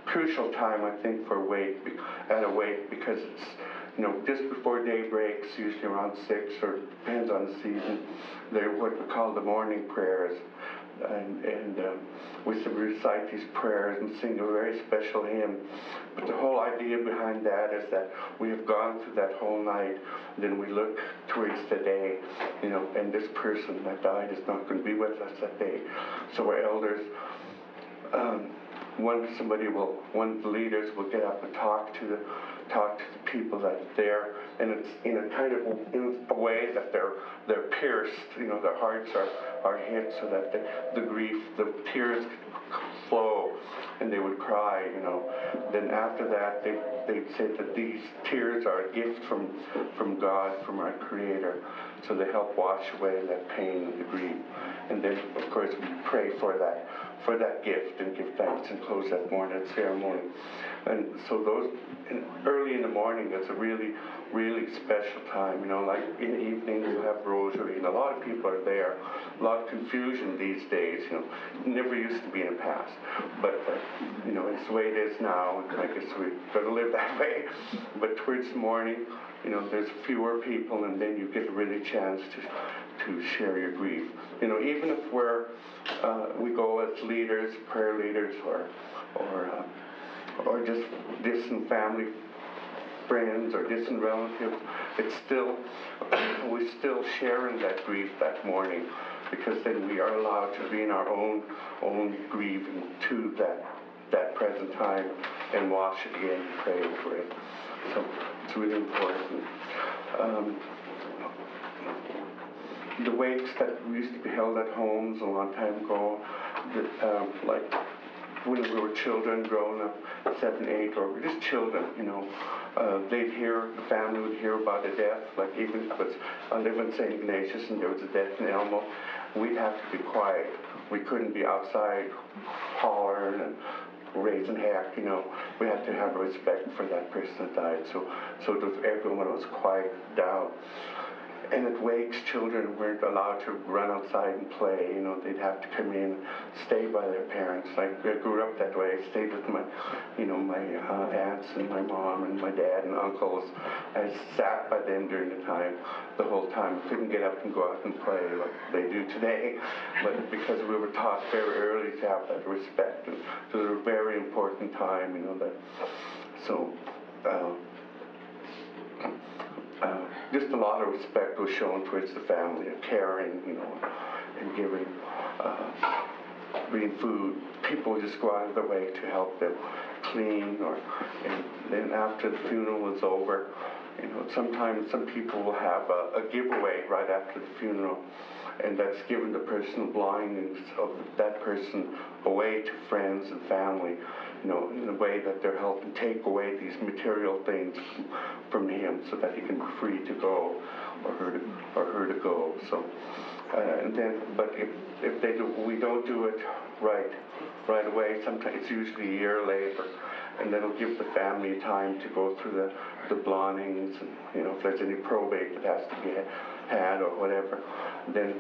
crucial time, I think, for a wake, because it's just before day breaks, usually around 6, or depends on the season. They're what we call the morning prayers, and we recite these prayers and sing a very special hymn. But the whole idea behind that is that we have gone through that whole night, then we look towards the day, and this person that died is not going to be with us that day. So our elders, one of the leaders will get up and talk to the people that's there, and it's in a way that they're pierced, their hearts are hit, so that the grief, the tears flow, and they would cry, Then after that, they'd say that these tears are a gift from God, from our Creator, so they help wash away that pain and the grief. And then, of course, we pray for for that gift and give thanks and close that ceremony. And so early in the morning, it's a really, really special time. Like in the evening, we'll have rosary, and a lot of people are there. A lot of confusion these days, never used to be in the past. But, it's the way it is now, and I guess we've got to live that way. But towards the morning, there's fewer people, and then you get a really chance to share your grief. Even if we go as leaders, prayer leaders, or just distant family, friends, or distant relatives, we still share in that grief that morning, because then we are allowed to be in our own grieving to that present time and wash it again and pray over it. So it's really important. The wakes that used to be held at homes a long time ago, like when we were children growing up, 7, 8, or just children, the family would hear about a death, like even if I live in St. Ignatius and there was a death in Elmo, we'd have to be quiet. We couldn't be outside hollering and raising heck, We had to have respect for that person that died. So everyone was quiet down. And at wakes, children weren't allowed to run outside and play. They'd have to come in, stay by their parents. I grew up that way. I stayed with my aunts and my mom and my dad and uncles. I sat by them during the whole time. I couldn't get up and go out and play like they do today. But because we were taught very early to have that respect, and it was a very important time, just a lot of respect was shown towards the family, of caring, and giving, bringing food. People would just go out of their way to help them clean, and then after the funeral was over, sometimes some people will have a giveaway right after the funeral, and that's giving the personal belongings of that person away to friends and family, in a way that they're helping take away these material things from him so that he can be free to go, or her to go. So, but if we don't do it right away, sometimes it's usually a year later, and that'll give the family time to go through the belongings, and if there's any probate that has to be had or whatever, then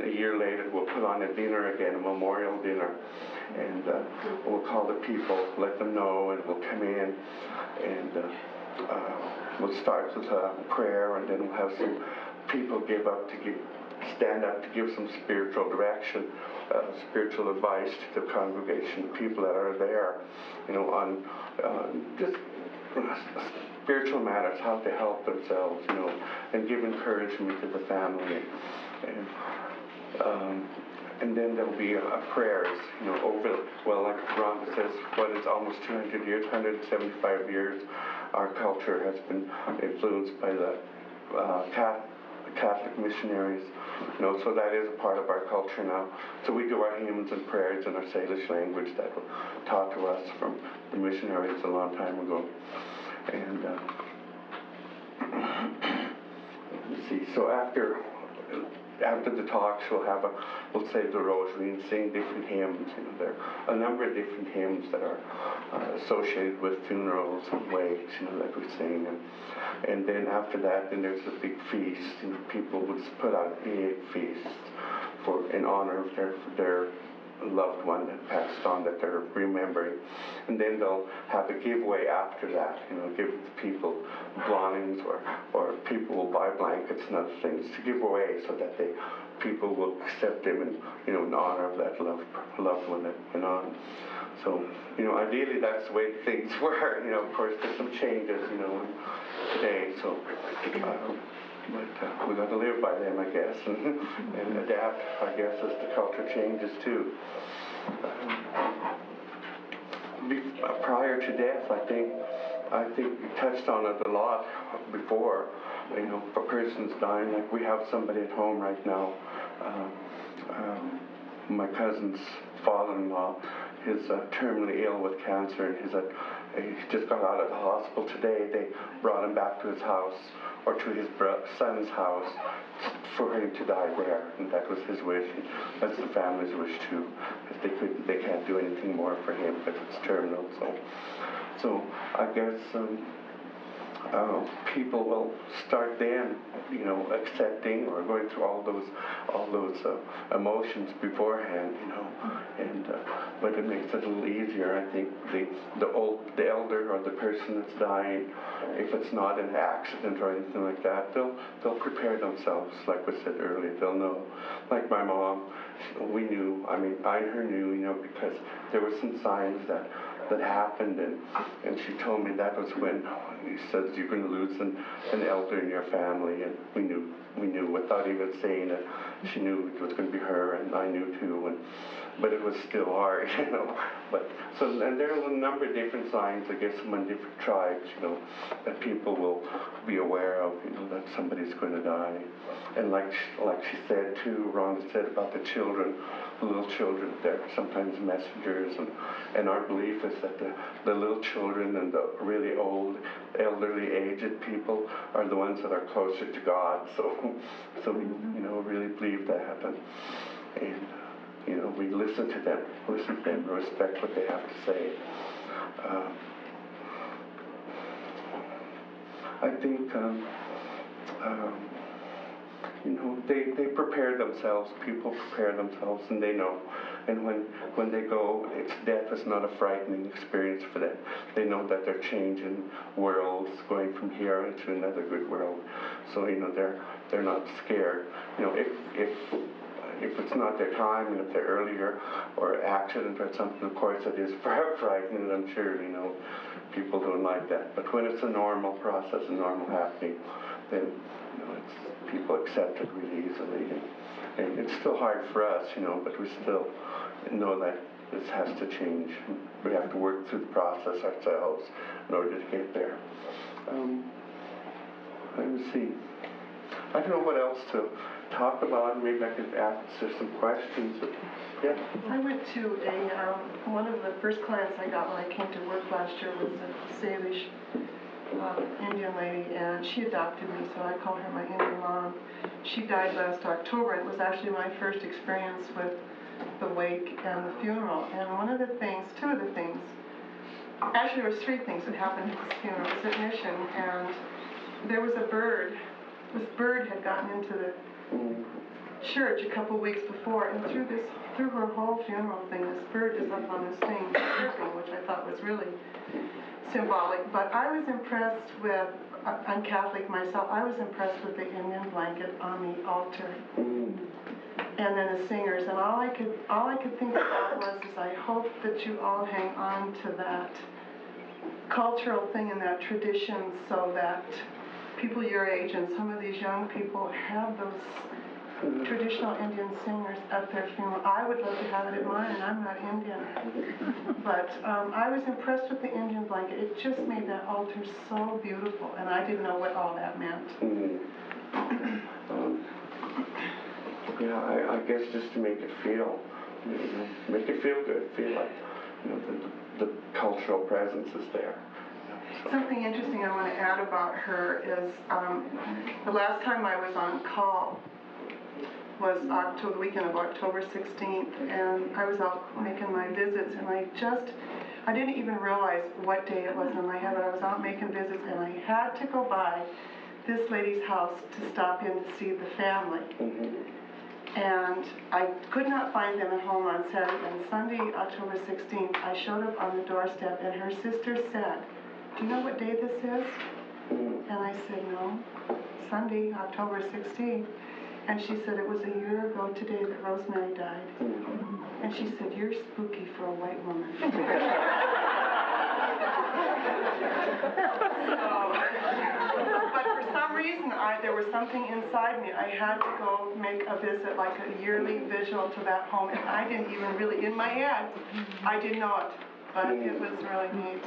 a year later we'll put on a dinner again, a memorial dinner, and we'll call the people, let them know, and we'll come in, and we'll start with a prayer, and then we'll have some people stand up to give some spiritual direction, spiritual advice to the congregation, people that are there, on just spiritual matters, how to help themselves, and give encouragement to the family, and then there'll be prayers, like Rhonda says, what is almost 200 years, 175 years, our culture has been influenced by the Catholic missionaries, so that is a part of our culture now. So we do our hymns and prayers in our Salish language that were taught to us from the missionaries a long time ago. And let's see, so after the talks, we'll say the rosary and sing different hymns. There are a number of different hymns that are associated with funerals and wakes, that we sing. And then after that, then there's a big feast. People would put on a big feast in honor of their loved one that passed on, that they're remembering. And then they'll have a giveaway after that, give people belongings, or people will buy blankets and other things to give away so that people will accept them in honor of that loved one that went on. So, ideally that's the way things were. Of course there's some changes, today, so but we got to live by them, I guess, and adapt, I guess, as the culture changes too. Prior to death, I think we touched on it a lot before. If a person's dying, like we have somebody at home right now, my cousin's father-in-law is terminally ill with cancer, and he just got out of the hospital today. They brought him back to his house or to his son's house for him to die there, and that was his wish, and that's the family's wish too. If they can't do anything more for him because it's terminal. So I guess people will start then, accepting or going through all those emotions beforehand, and but it makes it a little easier. I think the elder or the person that's dying, if it's not an accident or anything like that, they'll prepare themselves. Like we said earlier, they'll know. Like my mom, we knew. I mean, I and her knew, because there were some signs that happened, and she told me that was when he said you're going to lose an elder in your family, and we knew without even saying it. She knew it was going to be her, and I knew too, but it was still hard, and there are a number of different signs, I guess, among different tribes, that people will be aware of, that somebody's going to die. And like she said too, Rhonda said about the children, the little children, they're sometimes messengers, and our belief is that the little children and the really old, elderly, aged people are the ones that are closer to God, so we, really believe that, and we listen to them, respect what they have to say. I think, they prepare themselves, people prepare themselves, and they know. And when they go, death is not a frightening experience for them. They know that they're changing worlds, going from here into another good world. So, they're not scared. If it's not their time, and if they're earlier, or accident or something, of course it is frightening, I'm sure, people don't like that. But when it's a normal process, a normal happening, then, people accept it really easily. And it's still hard for us, but we still know that this has to change. We have to work through the process ourselves in order to get there. Let me see. I don't know what else to talk about. Maybe I could answer some questions. Yeah. I went to one of the first clients I got when I came to work last year was a Salish Indian lady, and she adopted me, so I call her my Indian mom. She died last October. It was actually my first experience with the wake and the funeral. And two of the things, actually there was three things that happened at this funeral. It was at Mission, and there was a bird. This bird had gotten into the church a couple weeks before, and through her whole funeral thing, this bird is up on this thing, chirping, which I thought was really symbolic. But I was impressed with, I'm Catholic myself, I was impressed with the Indian blanket on the altar. And then the singers, and all I could think about was, I hope that you all hang on to that cultural thing and that tradition, so that people your age and some of these young people have those traditional Indian singers at their funeral. I would love to have it at mine, and I'm not Indian. But I was impressed with the Indian blanket. It just made that altar so beautiful, and I didn't know what all that meant. I guess just to make it feel, make it feel good, feel like, the cultural presence is there. Something interesting I want to add about her is the last time I was on call was the weekend of October 16th, and I was out making my visits, and I didn't even realize what day it was in my head, but I was out making visits, and I had to go by this lady's house to stop in to see the family. And I could not find them at home on Saturday, and Sunday, October 16th, I showed up on the doorstep, and her sister said, "Do you know what day this is?" And I said, "No, Sunday, October 16th. And she said, "It was a year ago today that Rosemary died." And she said, "You're spooky for a white woman." But for some reason, there was something inside me. I had to go make a visit, like a yearly vigil to that home, and I didn't even really, in my head, I didn't know it, but it was really neat.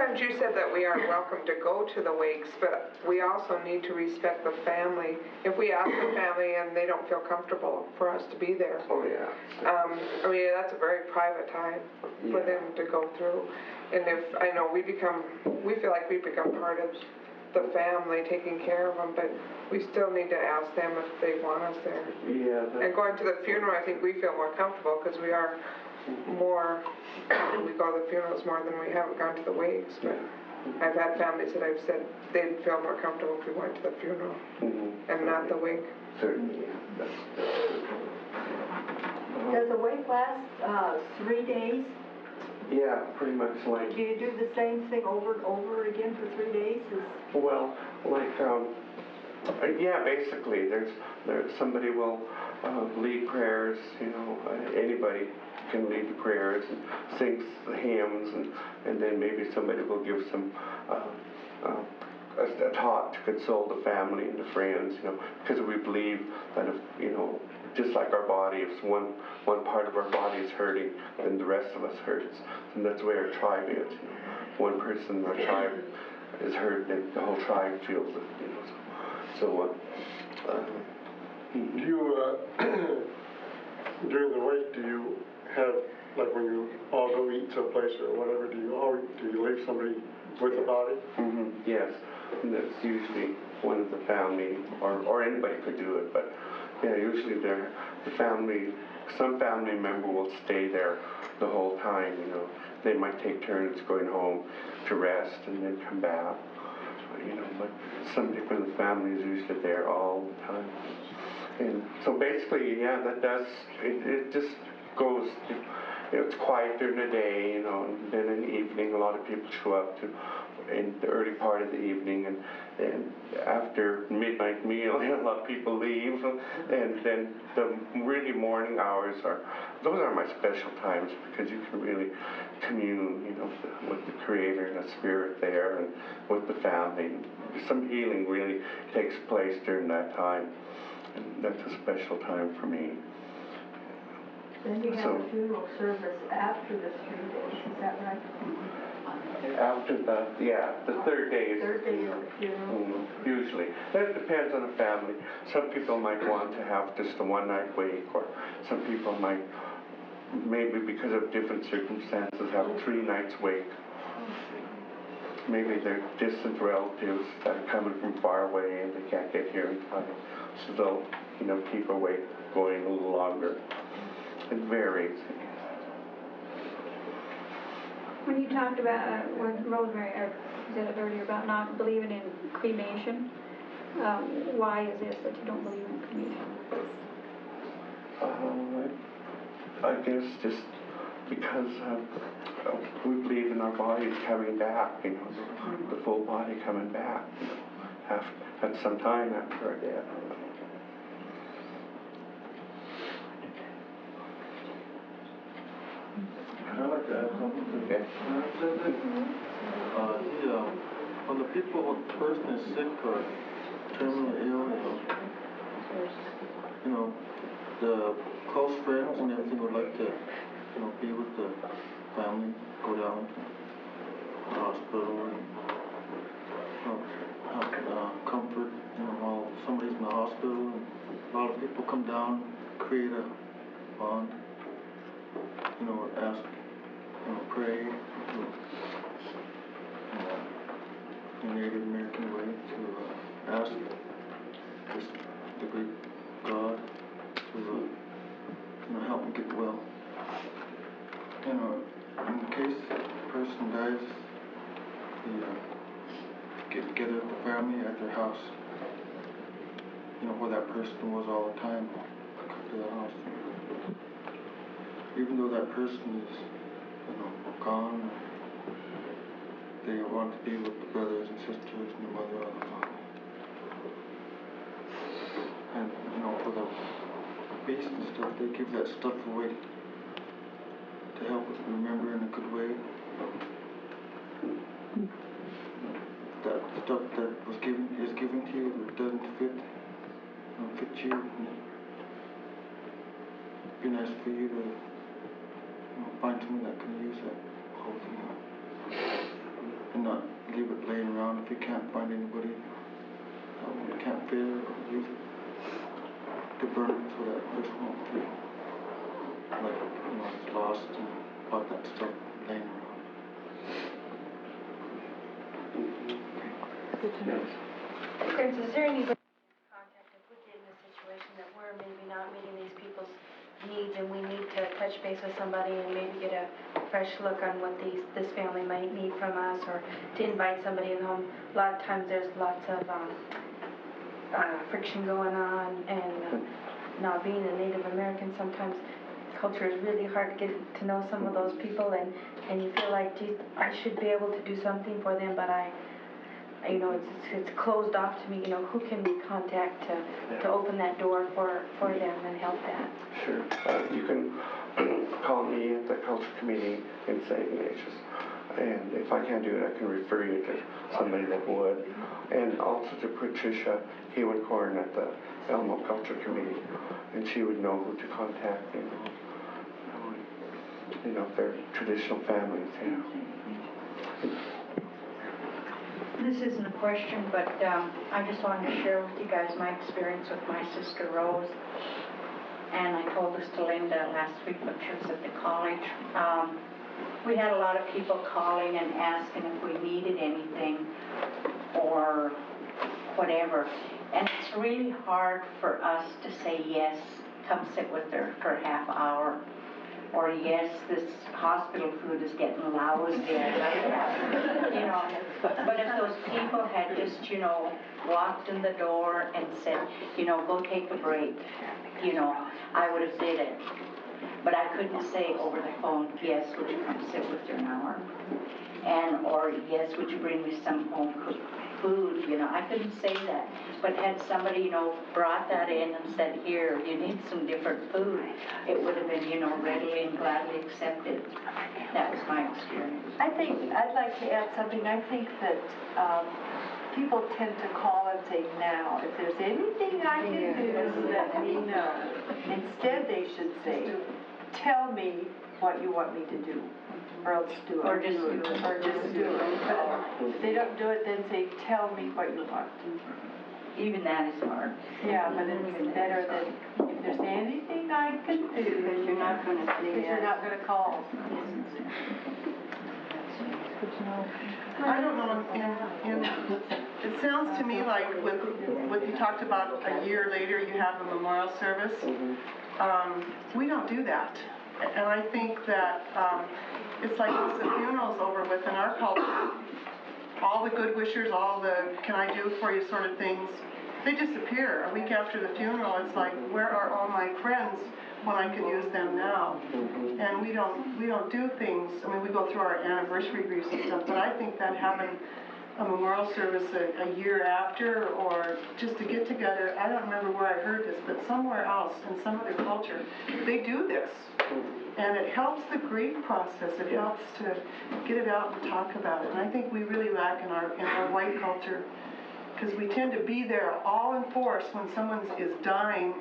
sometimes you said that we aren't welcome to go to the wakes, but we also need to respect the family. If we ask the family and they don't feel comfortable for us to be there. Oh, yeah. I mean, that's a very private time for them to go through. And if, I know we feel like we become part of the family, taking care of them, but we still need to ask them if they want us there. Yeah. And going to the funeral, I think we feel more comfortable because we are more, we go to the funerals more than we haven't gone to the wakes. But I've had families that I've said they'd feel more comfortable if we went to the funeral and not the wake. Certainly, yeah. Does the wake last 3 days? Yeah, pretty much like. Do you do the same thing over and over again for 3 days? Well, like, yeah, basically, there's somebody will lead prayers, you know, anybody can lead the prayers and sing the hymns, and then maybe somebody will give some a talk to console the family and the friends, you know, because we believe that if, you know, just like our body, if one part of our body is hurting, then the rest of us hurts, and that's the way our tribe is. You know, one person in our tribe is hurt, and the whole tribe feels it, you know. So do you, during the wake, do you have, like when you all go eat someplace or whatever, do you leave somebody with the body? Yes, and that's usually one of the family, or anybody could do it, but yeah, usually some family member will stay there the whole time, you know. They might take turns going home to rest and then come back, you know, but somebody from the family is usually there all the time. And so basically, yeah, it just goes, you know, it's quiet during the day, you know, and then in the evening, a lot of people show up in the early part of the evening, and after midnight meal, a lot of people leave, and then the really morning hours those are my special times, because you can really commune, you know, with the Creator and the Spirit there, and with the family. Some healing really takes place during that time, and that's a special time for me. Then you have a funeral service after the 3 days, is that right? After the third day. Third day of the funeral? Usually. That depends on the family. Some people might want to have just a one-night wake, or some people might, maybe because of different circumstances, have 3 nights wake. Maybe they're distant relatives that are coming from far away and they can't get here in time. So they'll, you know, keep a wake going a little longer. It varies. When you talked about, when Rosemary said it earlier about not believing in cremation, why is this that you don't believe in cremation? I guess just because we believe in our bodies coming back, you know, the full body coming back, you know, at some time after our death. I'd like to add something to that. When the person is sick or terminally ill, you know, the close friends and everything would like to, you know, be with the family, go down to the hospital and help comfort, you know, while somebody's in the hospital. And a lot of people come down, create a bond, you know, or ask, you know, pray in the Native American way to ask the great God to, you know, help me get well. You know, in case a person dies, we get together with the family at their house, you know, where that person was all the time, come to the house. Even though that person is, you know, gone, they want to be with the brothers and sisters and the mother or the father. And, you know, for the feast and stuff, they give that stuff away to help us remember in a good way. That stuff that is given to you that doesn't fit you. It'd be nice for you to, you know, find someone that can use that whole thing. And around if you can't find anybody, campfire or use it to burn so that person won't feel like, it's lost and all that stuff laying around. Good to know. Clarence, is there anybody contact if we get in a situation that we're maybe not meeting these people's needs and we need to touch base with somebody and maybe get a fresh look on what this family might need from us, or to invite somebody in home? A lot of times there's lots of friction going on, and not being a Native American, sometimes culture is really hard to get to know some of those people, and you feel like, geez, I should be able to do something for them, but it's closed off to me. Who can we contact to open that door for them and help that? Sure. You can call me at the culture committee in St. Ignatius, and if I can't do it, I can refer you to somebody that would, and also to Patricia Hewitt-Corn at the Elmo Culture Committee, and she would know who to contact. If they're traditional families. This isn't a question, but I just wanted to share with you guys my experience with my sister Rose. And I told this to Linda last week when she was at the college. We had a lot of people calling and asking if we needed anything or whatever. And it's really hard for us to say, yes, come sit with her for a half hour. Or yes, this hospital food is getting lousy, I like that, But if those people had just, walked in the door and said, go take a break, I would have did it. But I couldn't say over the phone, yes, would you come sit with her an hour? Or yes, would you bring me some home cooked food, I couldn't say that. But had somebody, brought that in and said, here, you need some different food, it would have been, readily and gladly accepted. That was my experience. I think, I'd like to add something. I think that people tend to call and say, now, if there's anything I can do, let me know. Instead, they should say, tell me what you want me to do. Or else do it. Or just do it. Or just do it. But if they don't do it, then say, tell me what you want. Even that is hard. Yeah, but it's better than, if there's anything I can do. Because you're not going to say yes. Because you're not going to call. I don't know, it sounds to me like with what you talked about a year later, you have a memorial service. We don't do that. And I think that it's like once the funeral's over with in our culture, all the good wishers, all the can I do for you sort of things, they disappear. A week after the funeral, it's like, where are all my friends when I could use them now? And we don't do things. I mean, we go through our anniversary griefs and stuff, but I think that having a memorial service a year after, or just to get together, I don't remember where I heard this, but somewhere else in some other culture, they do this. And it helps the grief process. It helps to get it out and talk about it. And I think we really lack in our white culture, because we tend to be there all in force when someone is dying,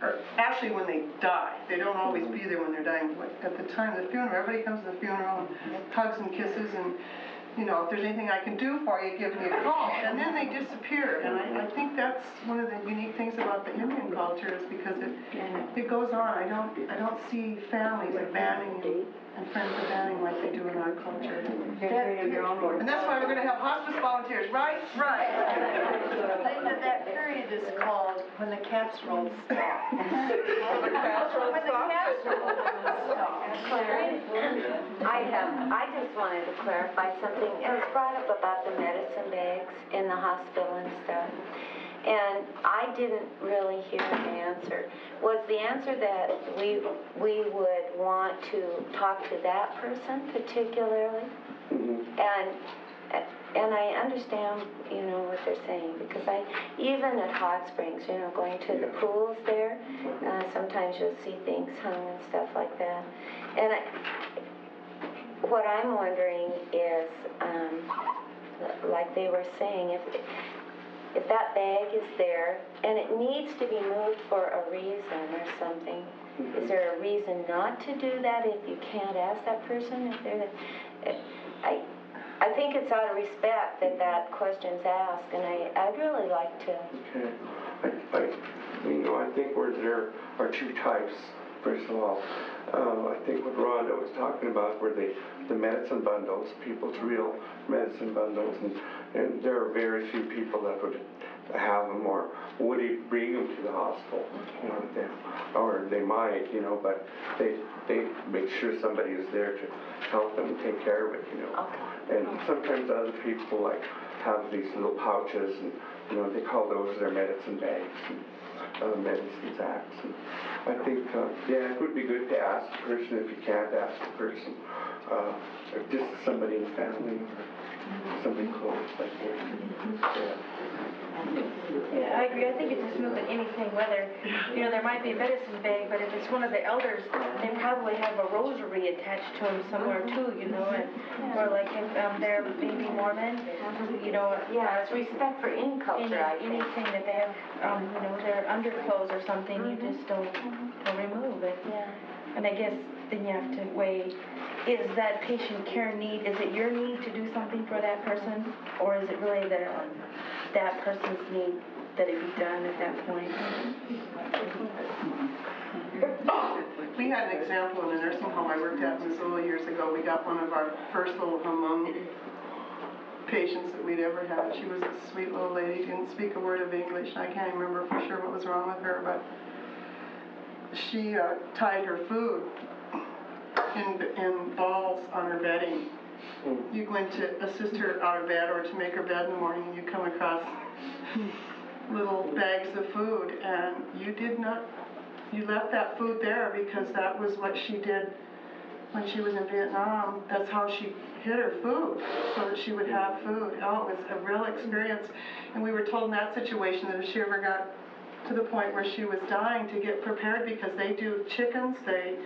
or actually when they die. They don't always be there when they're dying. At the time of the funeral, everybody comes to the funeral and hugs and kisses, and if there's anything I can do for you, give me a call. And then they disappear. And I think that's one of the unique things about the Indian culture, is because it goes on. I don't see families abandoning and friends abandoning like they do in our culture. And that's why we're going to have hospice volunteers, right? Right. Linda, that period is called when the casseroles stop. When the casseroles stop. Clarence, I just wanted to clarify something. It was brought up about the medicine bags in the hospital and stuff. And I didn't really hear an answer. Was the answer that we would want to talk to that person particularly? And I understand, what they're saying, because even at Hot Springs, going to the pools there, sometimes you'll see things hung and stuff like that. And what I'm wondering is, like they were saying, if that bag is there and it needs to be moved for a reason or something, is there a reason not to do that if you can't ask that person if they're I think it's out of respect that that question's asked, and I'd really like to. Okay. I think there are two types, first of all. I think what Rhonda was talking about were the medicine bundles, people's real medicine bundles, and there are very few people that would have them or would bring them to the hospital, or they might, but they make sure somebody is there to help them take care of it, And sometimes other people have these little pouches, and they call those their medicine bags and medicine sacks. And I think, it would be good to ask the person if you can't ask the person, if just somebody in the family or somebody close like that. Yeah, I agree. I think it's just more than anything, whether, there might be a medicine bag, but if it's one of the elders, they probably have a rosary attached to them somewhere too, or like if they're maybe Mormon, Yeah, it's respect for any culture, I think. anything that they have, their underclothes or something, you just don't remove it. Yeah. And I guess then you have to weigh, is that patient care need, is it your need to do something for that person? Or is it really that person's need that it be done at that point? We had an example in a nursing home I worked at in Missoula years ago. We got one of our first little Hmong patients that we'd ever had. She was a sweet little lady, didn't speak a word of English, and I can't remember for sure what was wrong with her, but she tied her food in balls on her bedding. You go in to assist her out of bed or to make her bed in the morning, and you come across little bags of food, and you left that food there because that was what she did when she was in Vietnam. That's how she hid her food, so that she would have food. Oh, it was a real experience. And we were told in that situation that if she ever got to the point where she was dying, to get prepared, because they do chickens, they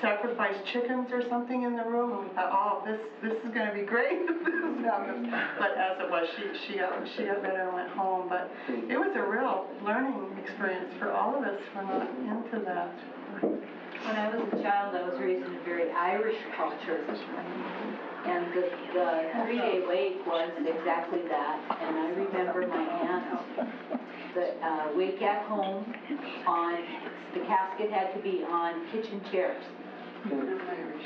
sacrifice chickens or something in the room, and we thought, oh, this is going to be great. But as it was, she got better and went home. But it was a real learning experience for all of us. We're not into that. When I was a child, I was raised in a very Irish culture, and the 3-day wake was exactly that. And I remember my aunt, the wake at home, the casket had to be on kitchen chairs,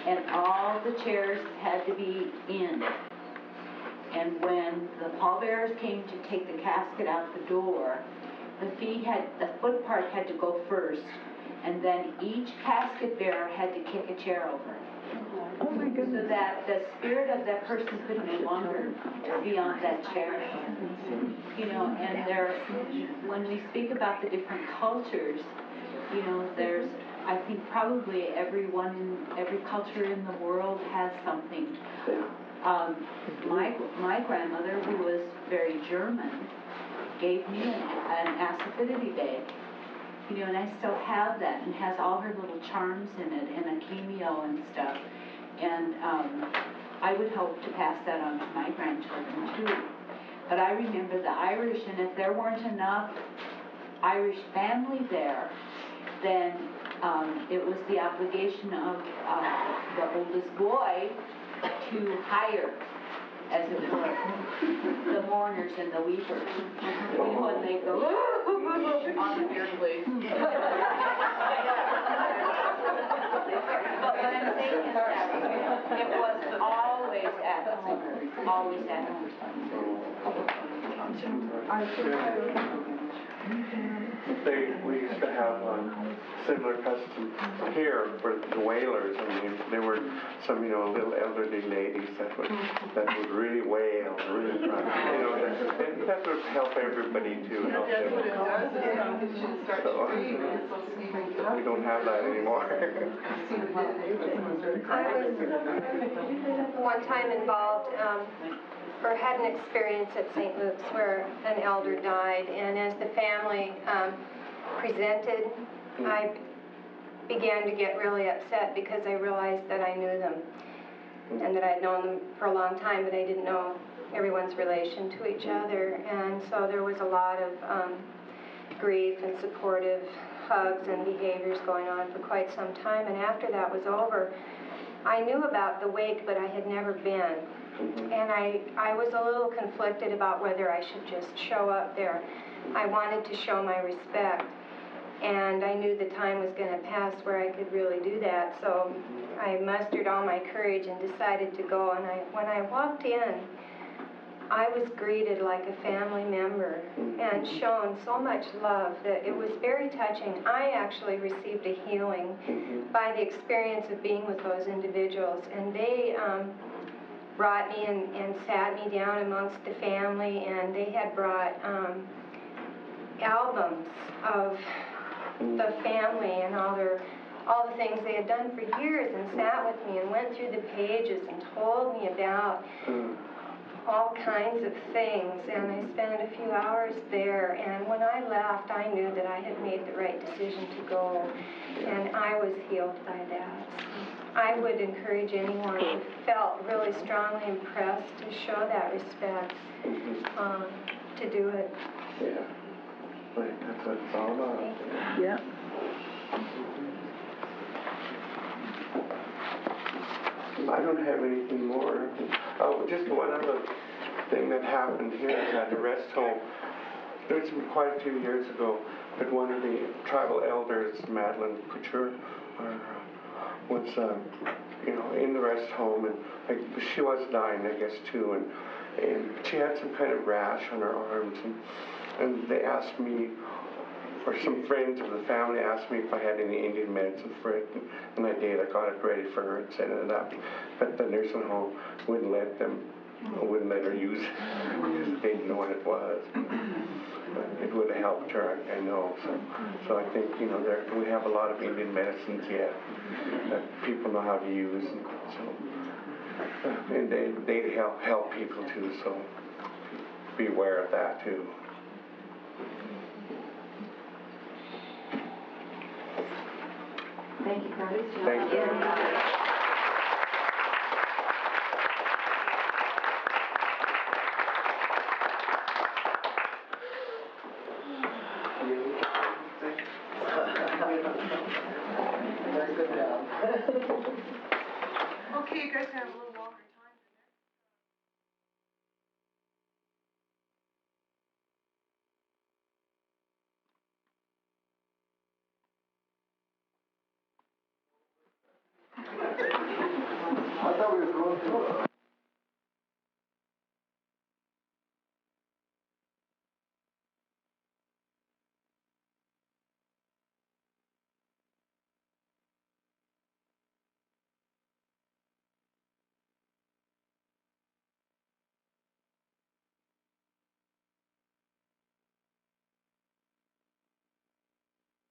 and all the chairs had to be in. And when the pallbearers came to take the casket out the door, the foot part had to go first, and then each casket bearer had to kick a chair over. Oh my goodness. So that the spirit of that person could no longer be on that chair. And when we speak about the different cultures, there's, I think probably every culture in the world has something. My grandmother, who was very German, gave me an acidity bag. And I still have that, and it has all her little charms in it, and a cameo and stuff. And I would hope to pass that on to my grandchildren too. But I remember the Irish, and if there weren't enough Irish family there, then it was the obligation of the oldest boy to hire, as it were, the mourners and the weepers. When they go, on the beer, please. But what I'm saying is that it was always at home, always at home. We used to have similar custom here for the whalers. I mean, there were some, little elderly ladies that would really wail, really try. And that would help everybody too. Help That's them. what it does, is it starts to breathe. We don't have that anymore. I was one time involved, or had an experience at St. Luke's where an elder died, and as the family presented, I began to get really upset because I realized that I knew them and that I'd known them for a long time, but I didn't know everyone's relation to each other. And so there was a lot of grief and supportive hugs and behaviors going on for quite some time. And after that was over, I knew about the wake, but I had never been. And I was a little conflicted about whether I should just show up there. I wanted to show my respect, and I knew the time was going to pass where I could really do that, so I mustered all my courage and decided to go. And when I walked in, I was greeted like a family member and shown so much love that it was very touching. I actually received a healing by the experience of being with those individuals, and they brought me and sat me down amongst the family, and they had brought albums of the family and all the things they had done for years, and sat with me and went through the pages and told me about all kinds of things. And I spent a few hours there, and when I left, I knew that I had made the right decision to go, and I was healed by that. I would encourage anyone who felt really strongly impressed to show that respect, to do it. Yeah. Right, that's what it's all about. Yeah. I don't have anything more. Oh, just one other thing that happened here is at the rest home. It was quite a few years ago, but one of the tribal elders, Madeline Couture, was, in the rest home, and she was dying, I guess, too, and she had some kind of rash on her arms, and they asked me, or some friends of the family asked me if I had any Indian medicine for it, and I did. I got it ready for her and sent it up. But the nursing home wouldn't let her use it because they didn't know what it was. But it would have helped her, I know. So I think, we have a lot of Indian medicines yet that people know how to use, and they help people too, so be aware of that too. Thank you, Curtis. Thank you.